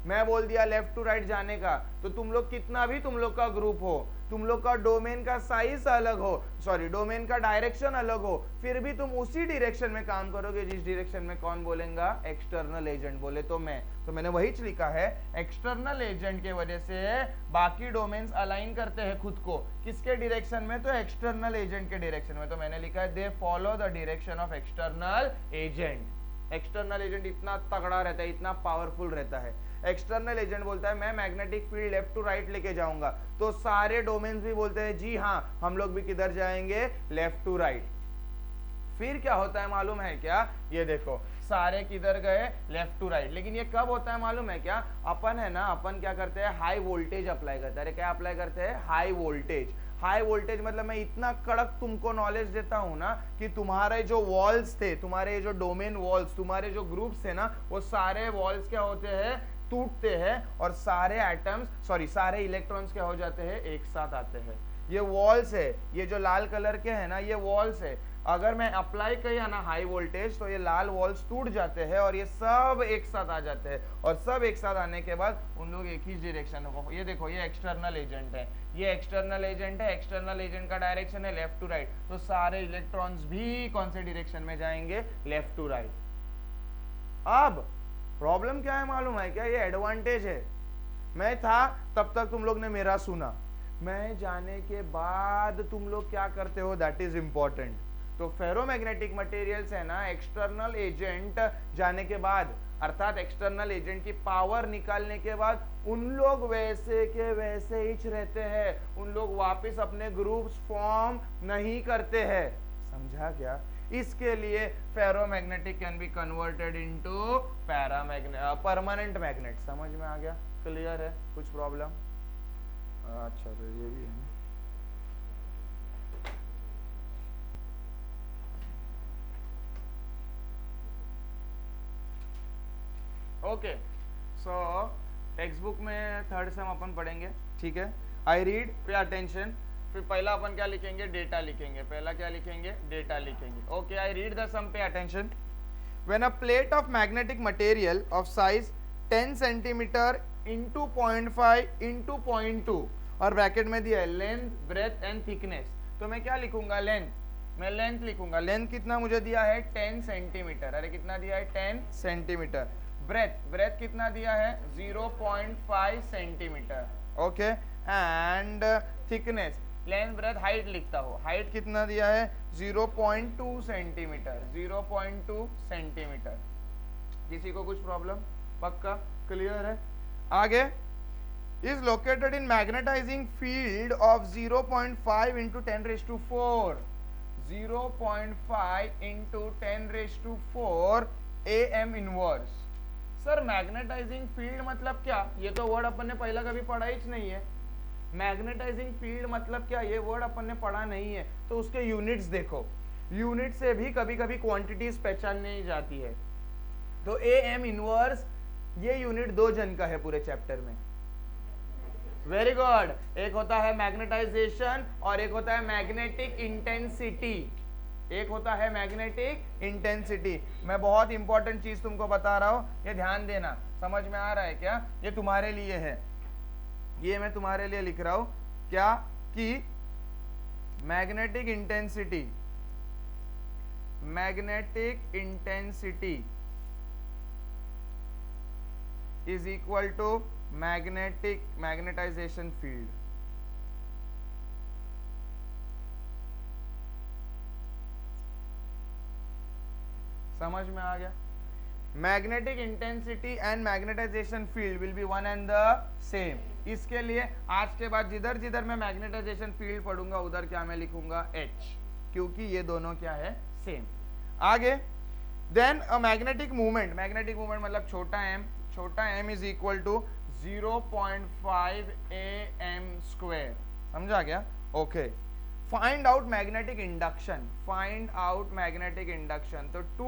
मैं बोल दिया लेफ्ट टू राइट जाने का, तो तुम लोग कितना भी तुम लोग का ग्रुप हो, तुम लोग का डोमेन का साइज अलग हो, सॉरी डोमेन का डायरेक्शन अलग हो, फिर भी तुम उसी डायरेक्शन में काम करोगे जिस डायरेक्शन में कौन बोलेगा, एक्सटर्नल एजेंट। बोले तो मैं, तो मैंने वही लिखा है, एक्सटर्नल एजेंट के वजह से बाकी डोमेन्स अलाइन करते हैं खुद को किसके डायरेक्शन में, तो एक्सटर्नल एजेंट के डायरेक्शन में। तो मैंने लिखा है they follow the direction of external agent. External agent इतना तगड़ा रहता है, इतना पावरफुल रहता है। एक्सटर्नल एजेंट बोलता है मैं magnetic field left to right लेके जाऊंगा, तो सारे डोमेन्स भी बोलते हैं जी हाँ, हम लोग भी किधर जाएंगे, लेफ्ट टू राइट। फिर क्या होता है मालूम है क्या, ये देखो सारे किधर गए, लेफ्ट टू राइट। लेकिन ये कब होता है मालूम है क्या, अपन है ना, अपन क्या करते हैं, हाई वोल्टेज अप्लाई करते हैं। अरे क्या अप्लाई करते हैं, हाई वोल्टेज। हाई वोल्टेज मतलब मैं इतना कड़क तुमको नॉलेज देता हूं ना कि तुम्हारे जो वॉल्स थे, तुम्हारे जो डोमेन वॉल्स, तुम्हारे जो ग्रुप्स थे ना, वो सारे वॉल्स क्या होते हैं, टूटते हैं, और सारे एटम्स, सॉरी सारे इलेक्ट्रॉन्स क्या हो जाते हैं, एक साथ आते हैं। ये वॉल्स है, ये जो लाल कलर के है ना, ये वॉल्स है। अगर मैं अप्लाई किया ना हाई वोल्टेज, तो ये लाल वॉल्स टूट जाते हैं और ये सब एक साथ आ जाते हैं, और सब एक साथ आने के बाद उन लोग एक ही डायरेक्शन में, ये देखो ये एक्सटर्नल एजेंट है, ये एक्सटर्नल एजेंट है, एक्सटर्नल एजेंट का डायरेक्शन है लेफ्ट टू राइट, तो सारे इलेक्ट्रॉन्स भी कौन से डायरेक्शन में जाएंगे, लेफ्ट टू राइट। अब प्रॉब्लम क्या है मालूम है क्या, ये एडवांटेज है। मैं था तब तक तुम लोग ने मेरा सुना, मैं जाने के बाद तुम लोग क्या करते हो, दैट इज इंपॉर्टेंट। तो फेरोमैग्नेटिक मटेरियल्स है ना, एक्सटर्नल एजेंट जाने के बाद, अर्थात एक्सटर्नल एजेंट की पावर निकालने के बाद, उन लोग वैसे के वैसे ही रहते हैं, उन लोग वापस अपने ग्रुप्स फॉर्म नहीं करते हैं, समझा क्या। इसके लिए ferromagnetic can be converted into permanent magnet. समझ में आ गया, क्लियर है, कुछ प्रॉब्लम, अच्छा तो ये भी है। ओके, सो टेक्स्ट बुक में थर्ड सेम अपन पढ़ेंगे, ठीक है। I read, pay attention. फिर पहला अपन क्या लिखेंगे, डेटा लिखेंगे। पहला क्या लिखेंगे, डेटा लिखेंगे। Okay, I read the sum, pay attention. When a plate of magnetic material of size 10 centimetre into 0.5 into 0.2, और ब्रैकेट में दिया है लेंथ, ब्रेथ एंड थिकनेस, तो मैं क्या लिखूंगा, लेंथ, मैं लेंथ लिखूंगा। लेंथ कितना मुझे दिया है, 10 सेंटीमीटर। अरे कितना दिया है, 10 सेंटीमीटर। ब्रेथ कितना दिया है, 0.5 centimetre. Okay, and thickness, length breadth height लिखता हो, हाइट कितना दिया है, 0.2 सेंटीमीटर, 0.2 सेंटीमीटर। किसी को कुछ प्रॉब्लम, पक्का क्लियर है। आगे is located in magnetizing field of 0.5 into 10 raised to 4, 0.5 into 10 raised to 4 am inverse. Sir magnetizing field मतलब क्या? ये तो वर्ड अपन ने पहला कभी पढ़ा ही नहीं है. मैग्नेटाइजिंग फील्ड मतलब क्या? ये वर्ड अपन ने पढ़ा नहीं है. तो उसके यूनिट्स देखो, यूनिट से भी कभी कभी क्वांटिटीज पहचान नहीं जाती है. तो ए एम इनवर्स ये यूनिट 2 जन का है पूरे चैप्टर में. Very good. एक होता है मैग्नेटाइजेशन और एक होता है मैग्नेटिक इंटेंसिटी. एक होता है मैग्नेटिक इंटेंसिटी. मैं बहुत इंपॉर्टेंट चीज तुमको बता रहा हूं, ये ध्यान देना. समझ में आ रहा है क्या? ये तुम्हारे लिए है, ये मैं तुम्हारे लिए लिख रहा हूं. क्या कि magnetic intensity, magnetic intensity is equal to magnetization field. समझ में आ गया? Magnetic intensity and magnetization field will be one and the same. इसके लिए आज के बाद जिधर जिधर मैं मैग्नेटाइजेशन फील्ड पढ़ूंगा उधर क्या मैं लिखूंगा? H, क्योंकि ये दोनों क्या है? सेम. आगे then a magnetic movement, magnetic movement मतलब छोटा m, छोटा m is equal to 0.5 am square. समझा क्या? Okay. Find out magnetic induction, find out magnetic induction. तो टू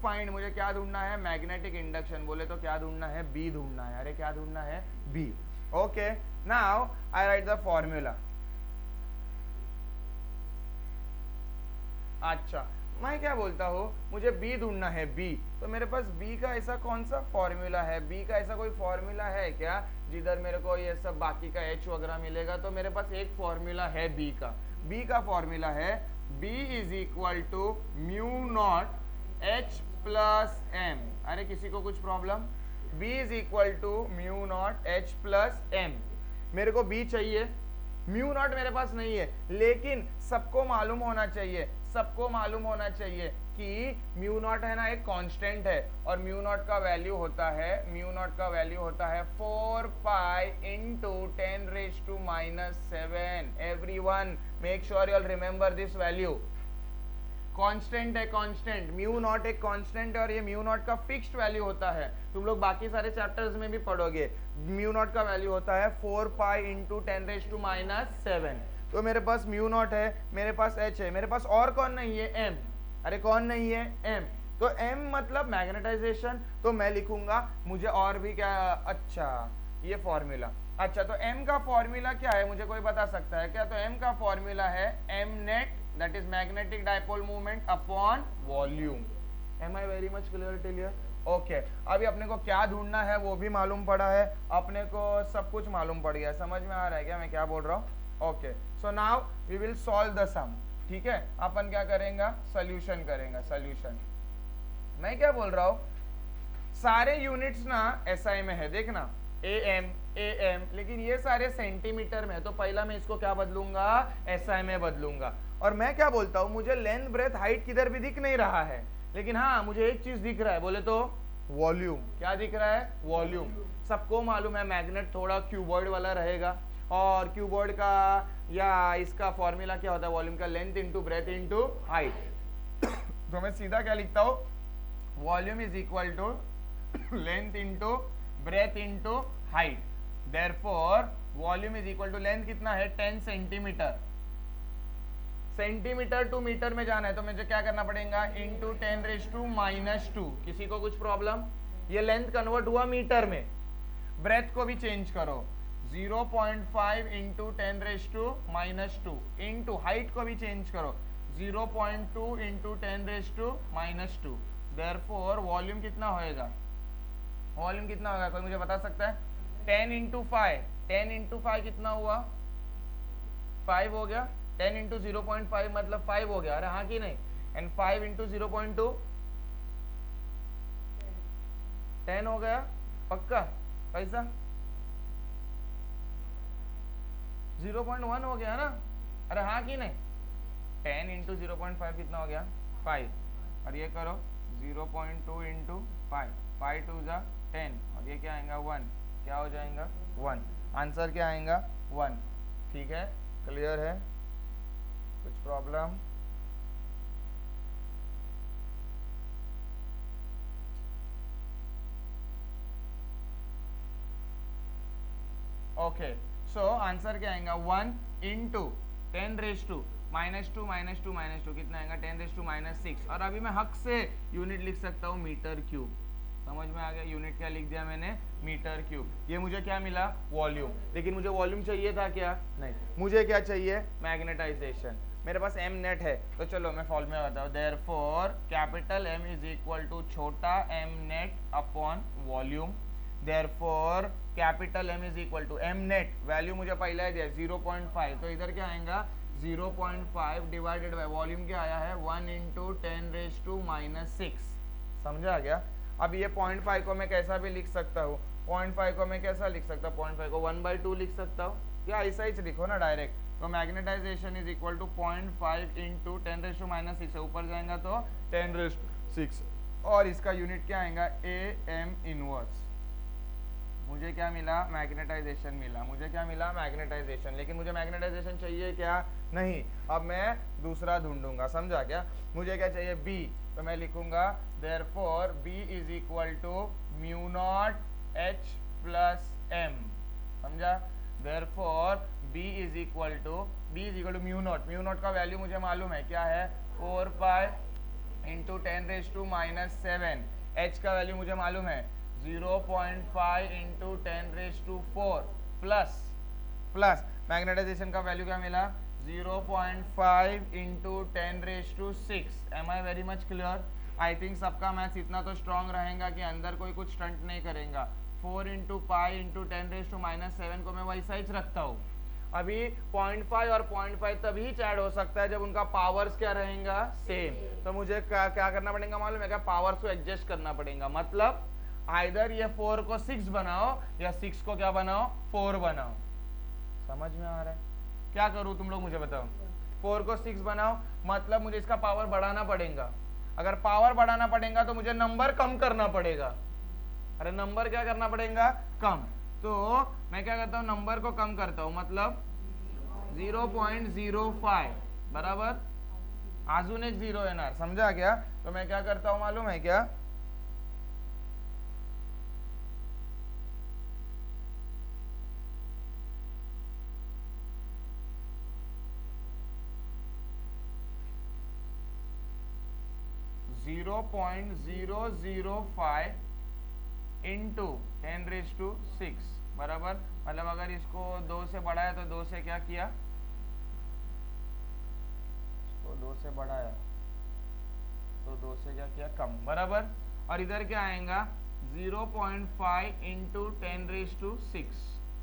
फाइंड मुझे क्या ढूंढना है? Magnetic induction. बोले तो क्या ढूंढना है? बी ढूंढना है. अरे क्या ढूंढना है? B. Okay. Now I write the formula. अच्छा, मैं क्या बोलता हूँ, मुझे बी ढूंढना है. बी, तो मेरे पास बी का ऐसा कौन सा फॉर्मूला है? बी का ऐसा कोई फॉर्मूला है क्या जिधर मेरे को ये सब बाकी का एच वगैरह मिलेगा? तो मेरे पास एक फॉर्मूला है बी का. बी का फॉर्मूला है B is equal to mu not H plus M. अरे किसी को कुछ problem? B is equal to mu not H plus M. मेरे को बी चाहिए, म्यू नॉट मेरे पास नहीं है, लेकिन सबको मालूम होना चाहिए, सबको मालूम होना चाहिए कि म्यू नॉट है ना एक कांस्टेंट है, और म्यू नॉट का वैल्यू होता है, म्यू नॉट का वैल्यू होता है 4 पाई into 10 raise to -7. Everyone make sure you all remember this value. Constant है, कांस्टेंट. म्यू नॉट एक कांस्टेंट है और ये म्यू नॉट का फिक्स्ड वैल्यू होता है. तुम लोग बाकी सारे चैप्टर्स में भी पढ़ोगे. म्यू नॉट का वैल्यू होता है 4 पाई इंटू 10 रेज टू -7. तो मेरे पास म्यू नॉट है, मेरे पास एच है, मेरे पास और कौन नहीं है? एम. अरे कौन नहीं है? एम. तो एम मतलब मैग्नेटाइजेशन. तो मैं लिखूंगा, मुझे और भी क्या? अच्छा, ये फॉर्मूला. अच्छा, तो एम का फॉर्मूला क्या है? मुझे कोई बता सकता है क्या? तो एम का फॉर्मूला है M net, that is magnetic dipole movement upon volume. Am I very much clear till here? Okay. अभी अपने को क्या ढूंढना है वो भी मालूम पड़ा है, अपने को सब कुछ मालूम पड़ गया. समझ में आ रहा है क्या मैं क्या बोल रहा हूँ? Okay. So now we will solve the sum. ठीक है, अपन क्या करेंगे? सोल्यूशन करेंगे. सोल्यूशन मैं क्या बोल रहा हूँ, सारे यूनिट्स ना एसआई में है. देखना एम एम, लेकिन ये सारे सेंटीमीटर में है. तो पहला मैं इसको क्या बदलूंगा? एसआई में बदलूंगा. और मैं क्या बोलता हूँ, मुझे लेंथ ब्रेथ हाइट किधर भी दिख नहीं रहा है, लेकिन हाँ मुझे एक चीज दिख रहा है. बोले तो वॉल्यूम. क्या दिख रहा है? वॉल्यूम. सबको मालूम है मैग्नेट थोड़ा क्यूबॉइड वाला रहेगा, और क्यूबॉइड का या इसका फॉर्मूला क्या होता है? वॉल्यूम का length into breadth into height. तो मैं सीधा क्या लिखता हूँ? Volume is equal to length into breadth into height. Therefore volume is equal to length कितना है? 10 सेंटीमीटर. सेंटीमीटर टू मीटर में जाना है तो मुझे क्या करना पड़ेगा? Into 10 raise to -2. किसी को कुछ प्रॉब्लम? ये लेंथ कन्वर्ट हुआ मीटर में. ब्रेथ को भी चेंज करो, 0.5 into 10 raise to -2 into height को भी चेंज करो, 0.2 into 10 raise to -2. Therefore volume कितना होएगा? वॉल्यूम कितना होगा? कोई मुझे बता सकता है? 10 इंटू 5, 10 इंटू 5 कितना हुआ? 5 हो गया. 10 इंटू 0.5 मतलब 5 हो गया. अरे हाँ कि नहीं? एंड 5 इंटू 0.2 10 हो गया. पक्का? पैसा 0.1 हो गया ना? अरे हाँ कि नहीं? 10 इंटू 0.5 कितना हो गया? 5. और ये करो 0.2 इंटू 5, 5 2 जा 10, और ये क्या आएगा? 1. क्या हो जाएगा 1, आंसर क्या आएगा 1। ठीक है, क्लियर है, कुछ प्रॉब्लम? ओके, सो आंसर क्या आएगा 1 इंटू 10⁻⁻², कितना आएगा 10⁻⁻6। और अभी मैं हक से यूनिट लिख सकता हूँ मीटर क्यूब। समझ में आ गया? यूनिट क्या लिख दिया मैंने, मीटर क्यूब। ये मुझे क्या मिला, वॉल्यूम। लेकिन मुझे वॉल्यूम चाहिए था क्या, नहीं, मुझे क्या चाहिए, मैग्नेटाइजेशन। मेरे पास एम नेट है, तो चलो मैं फॉर्मूला बताऊँ। Therefore capital M is equal to छोटा M net upon volume. Therefore capital M is equal to M net, value मुझे पहले ही दिया 0.5, तो इधर क्या आएगा 0.5 डिवाइडेड बाय वॉल्यूम क्या आया है 1 इंटू 10⁻⁻6। समझा गया? अब ये 0.5 को मैं कैसा भी लिख सकता हूँ, 0.5 को मैं कैसा लिख सकता हूँ, 0.5 को 1/2 लिख सकता हूँ, या ऐसा ही लिखो ना डायरेक्ट। तो magnetisation is equal to 0.5 into 10⁻⁻6, ऊपर जाएगा तो 10⁻6, और इसका यूनिट क्या आएगा AM इनवर्स। मुझे क्या मिला, मैग्नेटाइजेशन मिला। मुझे क्या मिला, मैग्नेटाइजेशन। लेकिन मुझे मैग्नेटाइजेशन चाहिए क्या, नहीं, अब मैं दूसरा ढूंढूंगा। समझा क्या? मुझे क्या चाहिए, B, तो मैं लिखूंगा therefore B is equal to μ0H plus M। समझा? Therefore B is equal to μ0 का वैल्यू मुझे मालूम है क्या है 4 पाई इंटू 10⁻⁻7। H का वैल्यू मुझे मालूम है 0.5 इंटू 10⁻⁴ प्लस मैग्नेटाइजेशन का वैल्यू क्या मिला 0.5 into 10⁻⁶। Am I very much clear? I think सबका मैथ्स इतना तो स्ट्रांग रहेगा कि अंदर कोई कुछ स्टंट नहीं करेगा। 4 इंटू पाई इंटू 10⁻⁻7 को मैं वैसा ही रखता हूँ। अभी 0.5 और 0.5 तभी ऐड हो सकता है जब उनका पावर्स क्या रहेगा, सेम। तो मुझे क्या करना पड़ेगा मालूम है क्या, पावर्स को एडजस्ट करना पड़ेगा। मतलब आइदर ये 4 को 6 बनाओ या 6 को क्या बनाओ, 4 बनाओ। समझ में आ रहा है? क्या करूं तुम लोग मुझे बताओ। 4 को 6 बनाओ, मतलब मुझे इसका पावर बढ़ाना पड़ेगा। अगर पावर बढ़ाना पड़ेगा तो मुझे नंबर कम करना पड़ेगा। अरे नंबर क्या करना पड़ेगा, कम। तो मैं क्या करता हूँ, नंबर को कम करता हूँ, मतलब 0.05 बराबर अजून एक 0 येणार। समझा क्या? तो मैं क्या करता हूँ मालूम है क्या, (0.005 इंटू 10⁻⁶ बराबर, मतलब अगर इसको 2 से बढ़ाया तो 2 से क्या किया, इसको 2 से बढ़ाया तो 2 से क्या किया, कम, बराबर। और इधर क्या आएगा 0.5 इंटू 10⁻⁶।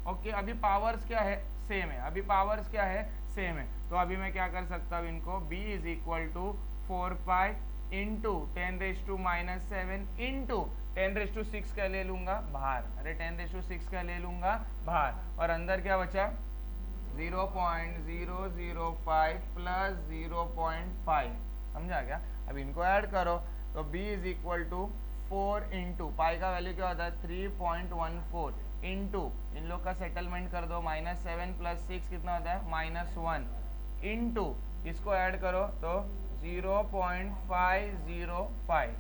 ओके, अभी पावर्स क्या है, सेम है। अभी पावर्स क्या है, सेम है। तो अभी मैं क्या कर सकता हूँ इनको, B is equal to 4 pi into 10⁻⁻7 into 10⁻⁶ का ले लूंगा बाहर। अरे 10⁻⁶ का ले लूंगा बाहर, और अंदर क्या बचा 0.005 प्लस 0.5। समझा क्या? अब इनको ऐड करो तो B is equal to 4 into pi का वैल्यू क्या होता है 3.14 इंटू इन लोग का सेटलमेंट कर दो, -7 प्लस 6 कितना होता है -1 इंटू इसको ऐड करो तो 0.505।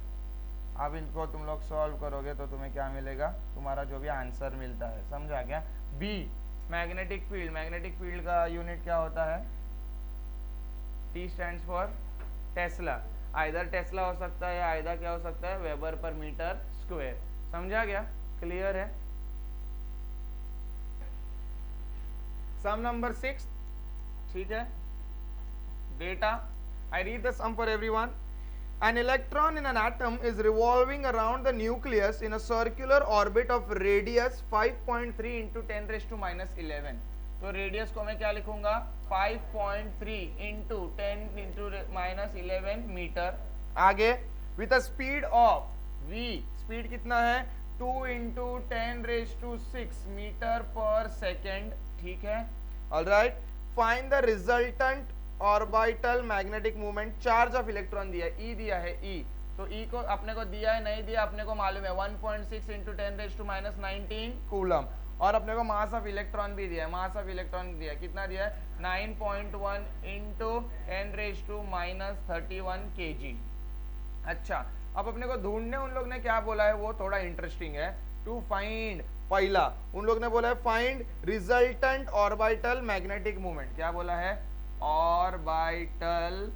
अब इनको तुम लोग सॉल्व करोगे तो तुम्हें क्या मिलेगा, तुम्हारा जो भी आंसर मिलता है। समझा क्या? B, magnetic field. Magnetic field का यूनिट क्या होता है, T stands for tesla. Either tesla हो सकता है, आइदर क्या हो सकता है, वेबर पर मीटर स्क्वायर। समझा क्या? क्लियर है? सम नंबर 6, ठीक है। Data, I read the sum for everyone. An electron in an atom is revolving around the nucleus in a circular orbit of radius 5.3 into 10⁻⁻11. तो रेडियस को मैं क्या लिखूंगा 5.3 into 10 into -11 मीटर। आगे with a speed of v, speed कितना है 2 into 10⁻⁶ metre पर second. ठीक है, alright. Find the resultant orbital magnetic movement. Charge of electron दिया है, E दिया है, E। तो ई को अपने को दिया है नहीं दिया अपने को मालूम है 1.6 इंटू 10⁻⁻19 कूलम, और अपने को मास ऑफ इलेक्ट्रॉन भी दिया है, मास ऑफ इलेक्ट्रॉन दिया है कितना दिया है 9.1 इंटू 10⁻31 kg। अच्छा अब अपने को ढूंढने उन लोग ने क्या बोला है वो थोड़ा इंटरेस्टिंग है। टू फाइंड, पहला उन लोग ने बोला है find resultant orbital magnetic moment. क्या बोला है? Orbital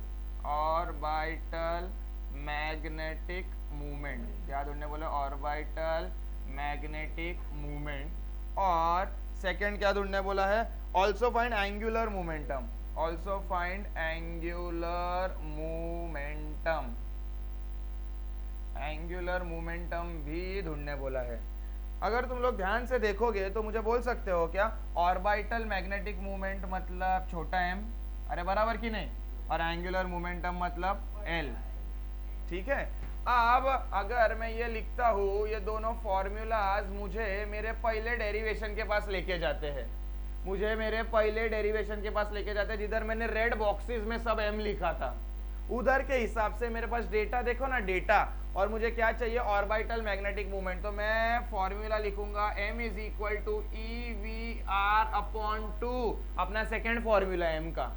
magnetic movement. क्या ढूंढने बोले? Orbital magnetic movement. और सेकंड क्या ढूंढने बोला है? Also find angular momentum, also find angular momentum, angular momentum भी ढूंढने बोला है। अगर तुम लोग ध्यान से देखोगे तो मुझे बोल सकते हो क्या ऑर्बिटल मैग्नेटिक मूवमेंट मतलब छोटा m, अरे बराबर की नहीं, और एंगुलर मोमेंटम मतलब l, ठीक है। अब अगर मैं ये लिखता हूं, ये दोनों फॉर्मूलाज मुझे मेरे पहले डेरिवेशन के पास लेके जाते हैं, मुझे मेरे पहले डेरिवेशन के पास लेके जाते हैं जिधर मैंने रेड बॉक्सेस में सब m लिखा था, उधर के हिसाब से मेरे पास डेटा देखो ना, डेटा, और मुझे क्या चाहिए? Orbital magnetic movement. तो मैं फॉर्मूला लिखूंगा m is equal to EVR upon 2, अपना सेकेंड फॉर्मूला m का।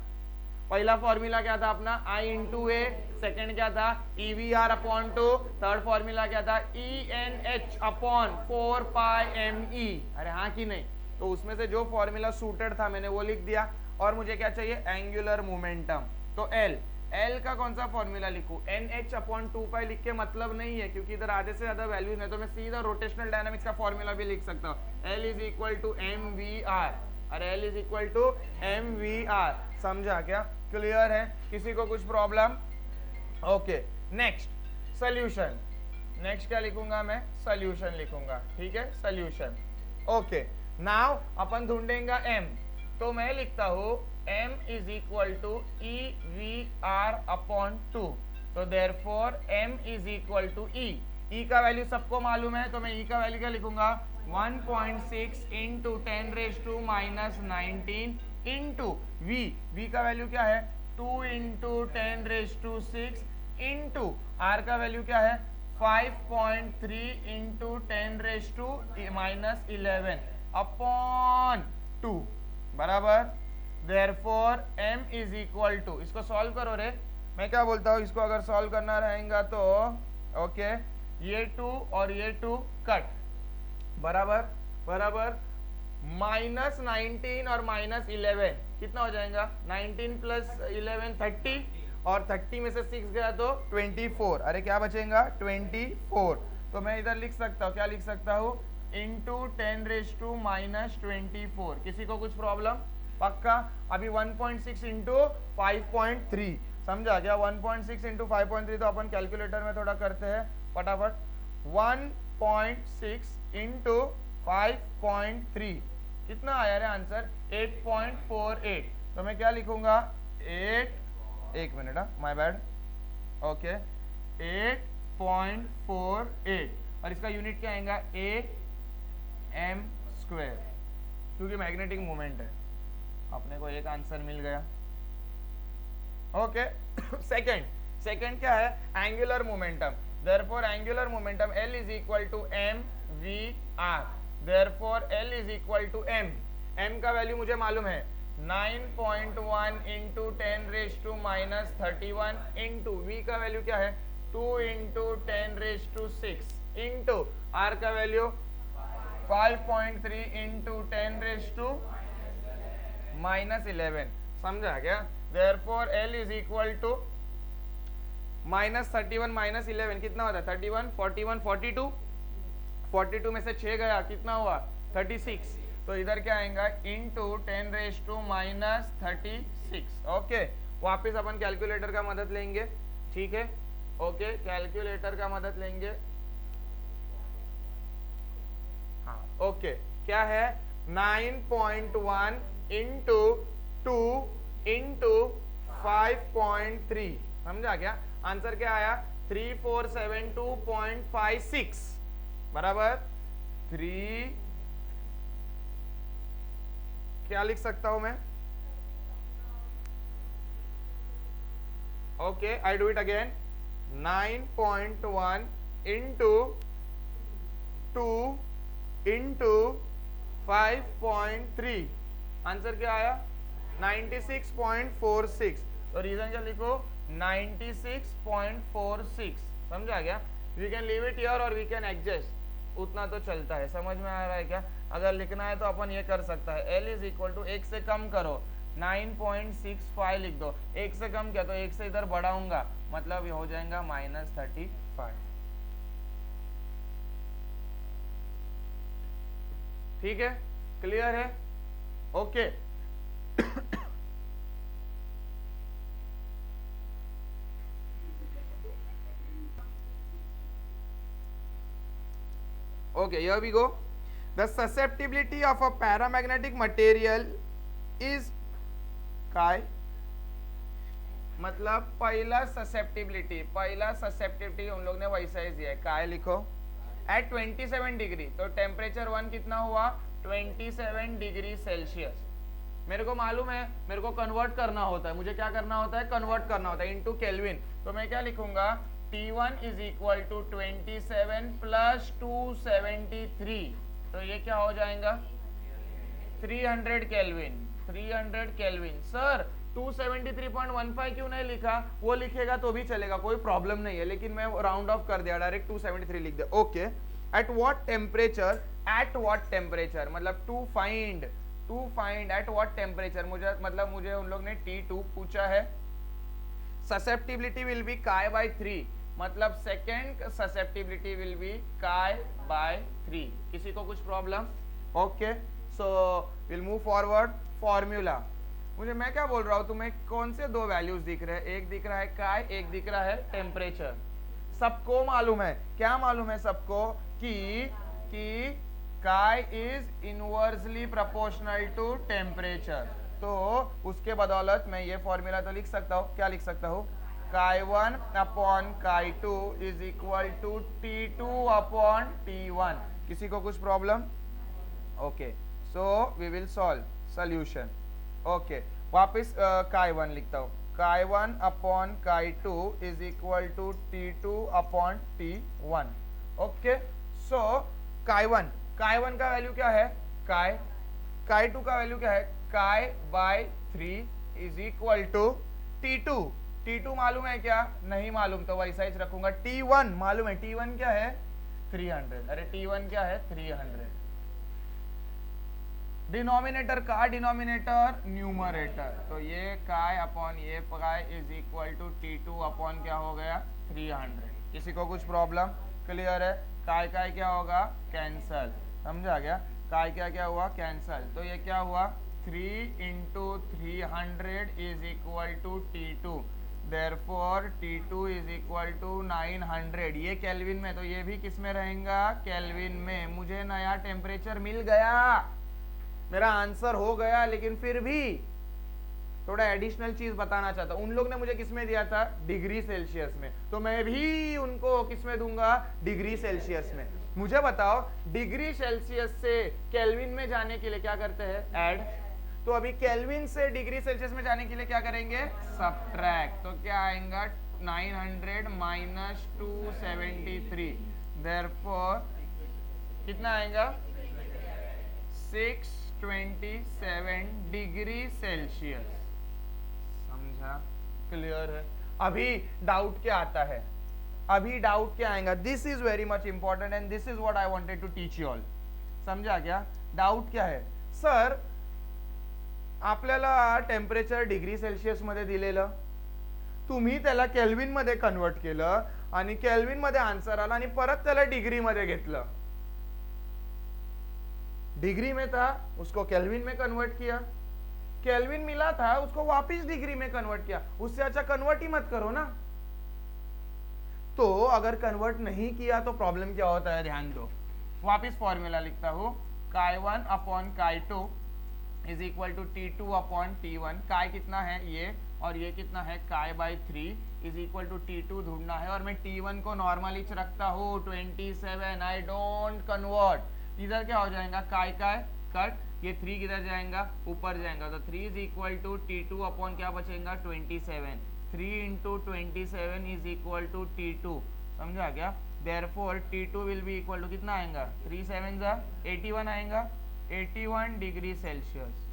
पहला फॉर्मूला क्या था अपना? I इंटू ए, सेकेंड क्या था? EVR अपॉन 2, थर्ड फॉर्मूला क्या था? ENH अपॉन 4 पाई ME। अरे हाँ कि नहीं? तो उसमें से जो फॉर्मूला सूटेड था मैंने वो लिख दिया, और मुझे क्या चाहिए? Angular momentum. तो L का कौन सा फॉर्मूला लिखूं? NH अपॉन 2 पाई लिख के मतलब नहीं है, क्योंकि इधर आधे से ज्यादा वैल्यूज है, तो मैं सीधा रोटेशनल डायनामिक्स का फॉर्मूला भी लिख सकता हूँ। L is equal to MVR, अरे L is equal to MVR। समझा क्या? क्लियर है? किसी को कुछ problem? Okay, next solution. Next क्या लिखूंगा मैं? सोल्यूशन लिखूंगा, ठीक है, सोल्यूशन। ओके, नाउ अपन ढूंढेंगे m, तो मैं लिखता हूं m is equal to EVR upon 2, तो therefore m is equal to E का वैल्यू सबको मालूम है, तो मैं E का वैल्यू क्या लिखूंगा? 1.6 इंटू 10⁻⁻19 इंटू V का वैल्यू क्या है? 2 इंटू 10⁻⁶ इंटू R का वैल्यू क्या है? 5.3 इंटू 10⁻⁻11 अपॉन 2 बराबर। Therefore m is equal to, इसको सॉल्व करो रे, मैं क्या बोलता हूँ, इसको अगर सॉल्व करना रहेगा तो ओके, ये 2 और ये 2 कट, बराबर बराबर, -19 और -11 कितना हो जाएगा? 19 प्लस 11 30, और 30 में से 6 गया तो 24, अरे क्या बचेगा? 24। तो मैं इधर लिख सकता हूँ, क्या लिख सकता हूँ? इंटू 10⁻⁻24। किसी को कुछ प्रॉब्लम? पक्का? अभी 1.6 इंटू 5.3, समझा क्या? 1.6 इंटू 5.3 तो अपन कैलकुलेटर में थोड़ा करते हैं फटाफट। 1.6 इंटू 5.3 कितना आया रे आंसर? 8.48। तो मैं क्या लिखूंगा? 8, एक मिनट, माय बैड, ओके, 8.48, और इसका यूनिट क्या आएगा? AM², क्योंकि मैग्नेटिक मोमेंट है। अपने को एक आंसर मिल गया। ओके, सेकंड क्या है? Angular momentum. Therefore angular momentum L is equal to MVR। Therefore L is equal to m का वैल्यू मुझे मालूम है 9.1 इंटू 10⁻⁻31 इंटू V का वैल्यू क्या है? 2 इंटू 10⁻⁶ इंटू R का वैल्यू 5.3 इंटू 10⁻⁻11। समझा क्या? Therefore L is equal to -31 -11 कितना होता है? 31, 41, 42, 42 में से 6 गया, कितना हुआ? 36। तो इधर क्या आएगा? इंटू 10⁻⁻36। ओके, वापिस अपन कैलकुलेटर का मदद लेंगे, ठीक है, ओके, कैलकुलेटर का मदद लेंगे। हाँ, ओके, क्या है? 9.1 इंटू 2 इंटू 5.3, समझा क्या? आंसर क्या आया? 3472.56 बराबर 3, क्या लिख सकता हूं मैं? Okay, I do it again. 9.1 into 2 into 5.3, answer क्या आया 96.46। तो रीजन क्या लिखो 96.46, समझा क्या? We can leave it here और वी कैन एडजस्ट, उतना तो चलता है। समझ में आ रहा है क्या? अगर लिखना है तो अपन ये कर सकता है, L इज इक्वल टू 1 से कम करो 9.65 लिख दो, 1 से कम क्या तो 1 से इधर बढ़ाऊंगा, मतलब ये हो जाएगा -35। ठीक है, क्लियर है? Okay okay, here we go. The susceptibility of a paramagnetic material is काय, मतलब पहला ससेप्टिबिलिटी उन लोग ने वैसा ही दिया है, काय लिखो एट 27 डिग्री। तो टेम्परेचर 1 कितना हुआ 27 डिग्री सेल्सियस। मेरे को मालूम है, मेरे को कन्वर्ट करना होता है, मुझे क्या करना होता है कन्वर्ट करना होता है इनटू केल्विन। तो मैं क्या लिखूंगा T1 is equal to 27 plus 273, तो ये क्या हो जाएगा 300 केल्विन। 300 केल्विन सर 273.15 क्यों नहीं लिखा? वो लिखेगा तो भी चलेगा, कोई प्रॉब्लम नहीं है, लेकिन मैं राउंड ऑफ कर दिया, डायरेक्ट 273 लिख दिया। ओके, एट व्हाट टेम्परेचर, मतलब to find at what temperature, मुझे उन लोग ने T2 पूछा है। Susceptibility will be chi by 3, मतलब second susceptibility will be chi by 3। किसी को कुछ problem? Okay, so will move forward. Formula, मैं क्या बोल रहा हूं तुम्हें, कौन से दो वैल्यूज दिख रहे हैं? एक दिख रहा है काय, एक दिख रहा है टेम्परेचर। सबको मालूम है, क्या मालूम है सबको कि chi is inversely proportional to temperature. तो उसके बदौलत मैं ये फॉर्मूला तो लिख सकता हूँ, क्या लिख सकता हूँ काय1 अपॉन काय2 is equal to T2 upon T1। किसी को कुछ problem? Okay, so we will solve solution. Okay, वापस काय1 लिखता हूँ, काय1 अपॉन काय2 is equal to T2 upon T1। Okay, so काय1 का वैल्यू क्या है काय2 का वैल्यू क्या है काय by 3 is equal to T2 मालूम है क्या? नहीं मालूम, तो वैसा ही रखूंगा। T1 मालूम है, T1 क्या है 300, अरे T1 क्या है 300। डिनोमिनेटर का डिनोमिनेटर न्यूमरेटर, तो ये काय अपॉन ये काय is equal to T2 upon क्या हो गया 300। किसी को कुछ प्रॉब्लम? क्लियर है? काय क्या होगा कैंसल, समझा गया? काय क्या हुआ कैंसल, तो ये क्या हुआ 3 into 300 is equal to T2, therefore T2 is equal to 900। ये केल्विन में, तो ये भी किस में रहेगा केल्विन में। मुझे नया टेम्परेचर मिल गया, मेरा आंसर हो गया, लेकिन फिर भी थोड़ा एडिशनल चीज बताना चाहता हूं। उन लोग ने मुझे किसमें दिया था डिग्री सेल्सियस में, तो मैं भी उनको किसमें दूंगा डिग्री सेल्सियस में। मुझे बताओ डिग्री सेल्सियस से केल्विन में जाने के लिए क्या करते हैं ऐड, तो अभी केल्विन से डिग्री सेल्सियस में जाने के लिए क्या करेंगे सब्ट्रैक्ट। तो क्या आएगा 900 माइनस 273, देयरफॉर कितना आएगा 627 डिग्री सेल्सियस। समझा? क्लियर है? अभी डाउट क्या आता है, अभी डाउट क्या आएगा, this is very much important and this is what I wanted to teach you all. समझा क्या? डाउट क्या है सर, आपल्याला टेम्परेचर डिग्री सेल्सियस मध्ये दिलेलं, तुम्ही त्याला केल्विन मध्ये कन्वर्ट केलं आणि केल्विन मध्ये आन्सर आला आणि परत त्याला डिग्री मध्ये घेतलं। डिग्री में था उसको केल्विन में कन्वर्ट किया, केल्विन मिला था उसको वापस डिग्री में कन्वर्ट किया। उससे अच्छा कन्वर्ट ही मत करो ना। तो अगर कन्वर्ट नहीं किया तो प्रॉब्लम क्या होता है ध्यान दो। वापस फॉर्मूला लिखता हूं, काय1 अपॉन काय2 is equal to T2 upon T1। काय कितना है ये और ये कितना है काय by 3 is equal to T2 ढूंढना है, और मैं T1 को नॉर्मली रखता हूँ 27। I don't convert. इधर क्या हो जाएगा काय कट, ये 3 किधर जाएगा ऊपर जाएगा, तो 3 is equal to T2 upon क्या बचेगा 27। 3 into 27 is equal to T2, समझा क्या? Therefore T2 will be equal to कितना आएगा, 3 7 जा 81 आएगा, 81 डिग्री सेल्सियस।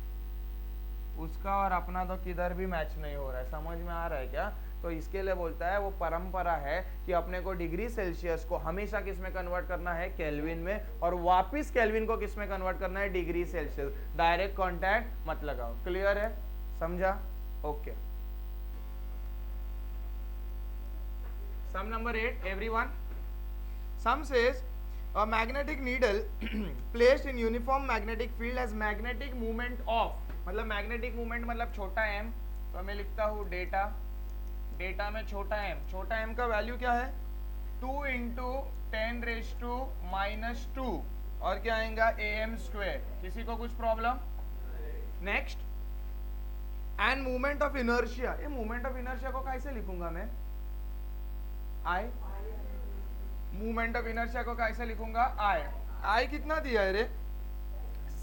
उसका और अपना तो किधर भी मैच नहीं हो रहा है, समझ में आ रहा है क्या? तो इसके लिए बोलता है वो परंपरा है कि अपने को डिग्री सेल्सियस को हमेशा किस में कन्वर्ट करना है, केल्विन में, और वापस केल्विन को किस में कन्वर्ट करना है, डिग्री सेल्सियस। डायरेक्ट कांटेक्ट मत लगाओ, क्लियर है, समझा? Okay. Sum number 8 everyone. Sum says a magnetic needle placed in uniform magnetic field has magnetic moment of, मतलब मैग्नेटिक मूवमेंट मतलब छोटा m, तो मैं लिखता हूँ डेटा, डेटा में छोटा m का वैल्यू क्या है, 2 इंटू 10⁻⁻², और क्या आएगा am²। किसी को कुछ problem? Next, and movement of inertia, ये मूवमेंट ऑफ इनर्शिया को कैसे लिखूंगा मैं, आई, मूवमेंट ऑफ इनर्शिया को कैसे लिखूंगा, आई कितना दिया है रे,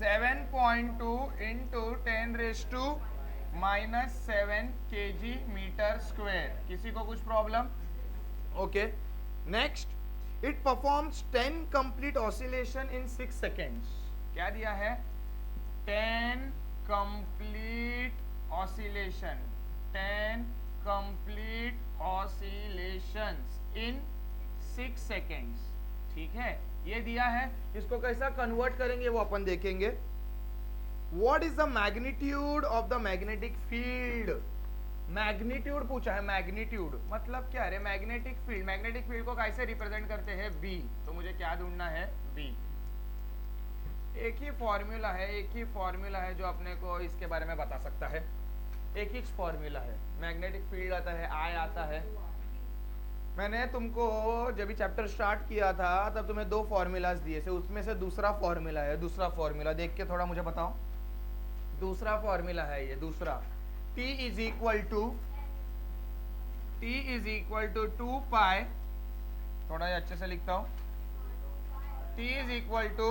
7.2 इंटू 10⁻⁻7 kg मीटर स्क्वायर। किसी को कुछ problem? Okay. Next, it performs 10 complete oscillation in 6 seconds. क्या दिया है, 10 कंप्लीट ऑसिलेशन, 10 कंप्लीट ऑसिलेशंस इन 6 सेकेंड्स, ठीक है, ये दिया है। इसको कैसा कन्वर्ट करेंगे वो अपन देखेंगे। What is the magnitude of the magnetic field, magnitude पूछा है, मैग्नीट्यूड मतलब क्या है, मैग्नेटिक फील्ड, मैग्नेटिक फील्ड को कैसे रिप्रेजेंट करते हैं, बी, तो मुझे क्या ढूंढना है, बी। एक ही फॉर्मूला है, एक ही फॉर्मूला है जो अपने को इसके बारे में बता सकता है, एक ही फॉर्मूला है, मैग्नेटिक फील्ड आता है, आई आता है। मैंने तुमको जब भी चैप्टर स्टार्ट किया था तब तुम्हें 2 फॉर्मूलाज दिए थे, उसमें से दूसरा फॉर्मूला है, दूसरा फॉर्मूला देख के थोड़ा मुझे बताओ, दूसरा फॉर्मूला है ये, दूसरा, T is equal to 2 pi, थोड़ा ये अच्छे से लिखता हूं, T is equal to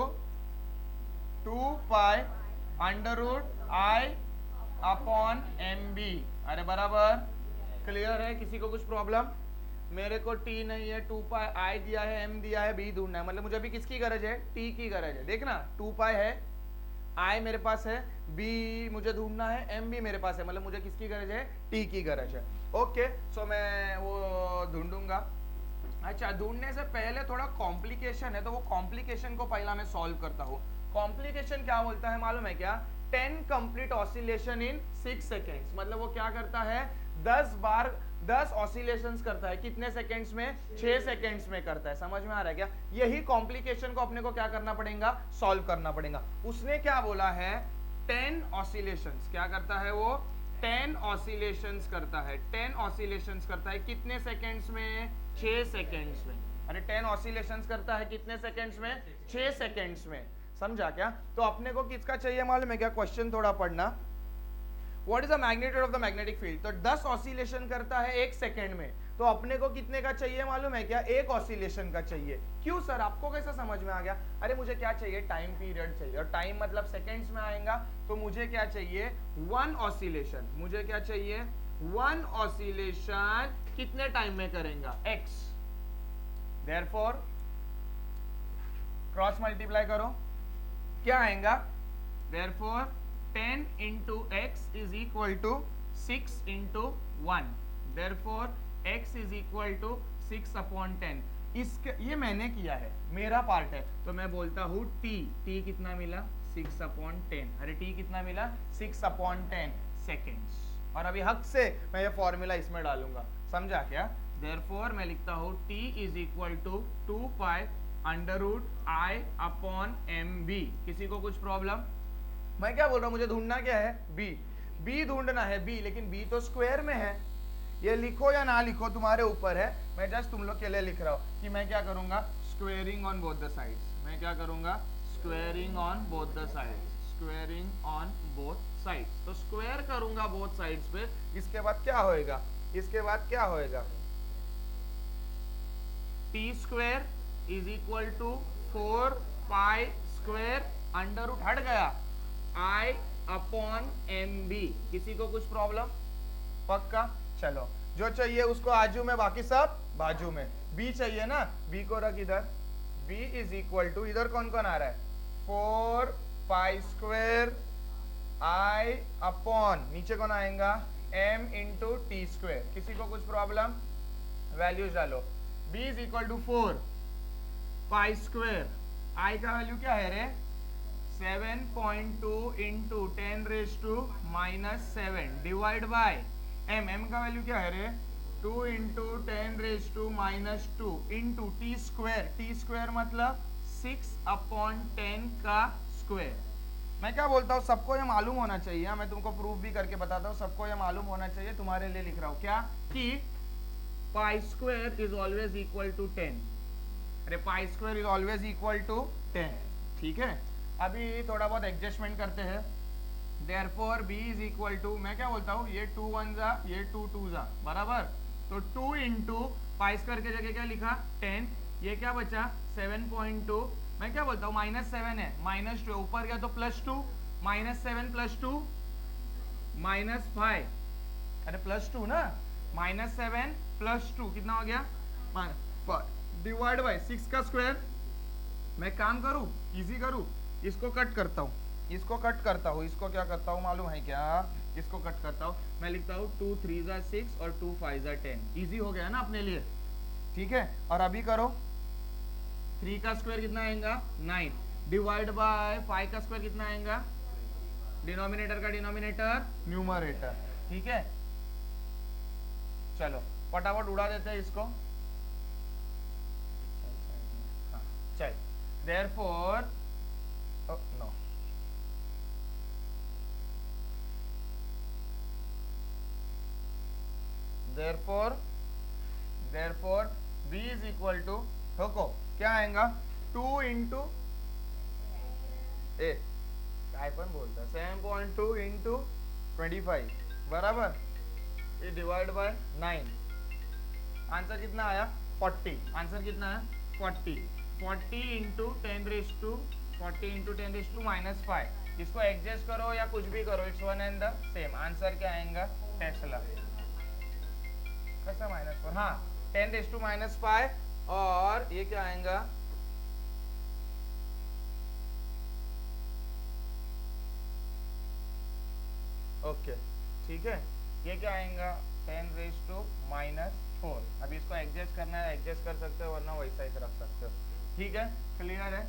2 pi √I upon MB। अरे बराबर, क्लियर है, किसी को कुछ प्रॉब्लम? मेरे को T नहीं है, 2 पाई I दिया है, M दिया है, B ढूंढना है, मतलब मुझे अभी किसकी गरज है, T की गरज है। देखना 2 पाई है, I मेरे पास है, B मुझे ढूंढना है, M भी मेरे पास है, मतलब मुझे किसकी गरज है, T की गरज है। ओके, सो मैं वो ढूंढूंगा। अच्छा, ढूंढने से पहले थोड़ा कॉम्प्लिकेशन है, तो वो कॉम्प्लिकेशन को पहला मैं सॉल्व करता हूँ। कॉम्प्लिकेशन क्या बोलता है मालूम है क्या, 10 कंप्लीट ऑसिलेशन इन 6 सेकेंड्स, मतलब वो क्या करता है, 10 बार 10 ऑसिलेशंस करता है, कितने सेकेंड्स में, 6 सेकेंड्स में करता है। समझ में आ रहा है क्या? यही कॉम्प्लिकेशन को अपने को क्या करना पड़ेगा, सॉल्व करना पड़ेगा। उसने क्या बोला है, 10 ऑसिलेशंस, क्या करता है वो, 10 ऑसिलेशंस करता है, 10 ऑसिलेशंस करता है, कितने सेकेंड्स में, 6 सेकेंड्स में। अरे 10 ऑसिलेशंस करता है कितने सेकेंड्स में, 6 सेकेंड्स में, समझा क्या? तो अपने को किसका चाहिए मालूम है क्या, क्वेश्चन थोड़ा पढ़ना। What is the magnitude of the magnetic field? तो 10 ऑसिलेशन करता है 1 सेकेंड में, तो अपने को कितने का चाहिए मालूम है क्या, 1 ऑसिलेशन का चाहिए। क्यों सर, आपको कैसा समझ में आ गया? अरे मुझे क्या चाहिए, टाइम पीरियड चाहिए, और टाइम मतलब सेकेंड्स में आएगा, तो मुझे क्या चाहिए, 1 ऑसिलेशन। मुझे क्या चाहिए, 1 ऑसिलेशन कितने टाइम में करेगा, x। देयरफॉर क्रॉस मल्टीप्लाई करो, क्या आएगा, therefore 10 into x is equal to 6 into 1, therefore x is equal to 6 upon 10। इसके ये मैंने किया है, मेरा पार्ट है, तो मैं बोलता हूँ t कितना मिला, 6 upon 10। अरे t कितना मिला, 6 upon 10 सेकेंड्स। और अभी हक से मैं ये फॉर्मूला इसमें डालूंगा, समझा क्या? therefore मैं लिखता हूँ t is equal to 2 pi √I upon MB। किसी को कुछ प्रॉब्लम? मैं क्या बोल रहा हूँ, मुझे ढूंढना क्या है, बी ढूंढना है, बी, लेकिन बी तो स्क्वायर में है। ये लिखो या ना लिखो तुम्हारे ऊपर है, मैं जस्ट तुम लोग के लिए लिख रहा हूँ कि मैं क्या करूंगा, squaring on both the sides. मैं क्या करूंगा, squaring on both the sides, squaring on both sides. तो स्क्वायर करूंगा बोथ साइड्स पे, इसके बाद क्या होएगा, इसके बाद क्या होएगा, T square is equal to 4 pi square √ हट गया, I अपॉन MB। किसी को कुछ प्रॉब्लम? पक्का? चलो, जो चाहिए उसको आजू में, बाकी सब बाजू में। b चाहिए ना, b को रख इधर। b इज इक्वल टू, इधर कौन कौन आ रहा है, 4 पाई स्क्वेयर i अपॉन, नीचे कौन आएगा, m इंटू टी स्क्वेयर। किसी को कुछ प्रॉब्लम, वैल्यूज डालो। b is equal to 4 pi square, i का वैल्यू क्या है रे, 7.2 into 10 raise to -7 divide by m का वैल्यू क्या है रे, 2 into 10 raise to -2 into T square मतलब 6 अपॉन 10 का स्क्वेयर। मैं क्या बोलता हूँ, सबको ये मालूम होना चाहिए, मैं तुमको प्रूफ भी करके बताता हूँ, सबको ये मालूम होना चाहिए, तुम्हारे लिए लिख रहा हूँ क्या, कि pi square is always equal to 10। अरे pi square is always equal to 10, ठीक है। अभी थोड़ा बहुत एडजस्टमेंट करते हैं। Therefore b is equal to, मैं क्या बोलता हूँ, ये 2 1 जा, ये 2 2 जा, बराबर। तो 2 इंटू पाई स्क्वायर की जगह क्या लिखा, 10, ये क्या बचा 7.2, मैं क्या बोलता हूँ, -7 है, -2 ऊपर गया तो +2, -7 +2 -5, अरे +2 ना, -7 +2 कितना हो गया, डिवाइड बाय 6 का स्क्वायर। मैं काम करूं, इजी करूं, इसको कट करता हूं, इसको कट करता हूं, इसको क्या करता हूं मालूम है क्या, इसको कट करता हूं, मैं लिखता हूं 2 3 जा 6 और 2 5 जा 10। इजी हो गया ना अपने लिए, ठीक है। और अभी करो, 3 का स्क्वायर कितना आएगा, 9 डिवाइड बाय 5 का स्क्वायर कितना आएगा, डिनोमिनेटर का डिनोमिनेटर न्यूमरेटर, ठीक है। चलो फटाफट उड़ा देते हैं इसको, चल। Therefore, oh, no. Therefore, b is equal to, देखो क्या आएगा, 2 इंटू ए काय पण बोलता, 7.2 इंटू 25 बराबर, ये डिवाइड बाय 9, आंसर कितना आया 40, आंसर कितना है 40 इंटू 10 रेज टू -5, इसको एडजस्ट करो या कुछ भी करो, it's one and the same. Answer क्या आएगा, टेस्ला कैसा -4, हाँ 10 रेज टू -5, और ये क्या आएगा, ओके ठीक है, ये क्या आएगा 10 रेज टू -4। अभी इसको एडजस्ट करना है, एडजस्ट कर सकते हो, वरना वैसा ही रख सकते हो, ठीक है, क्लियर है।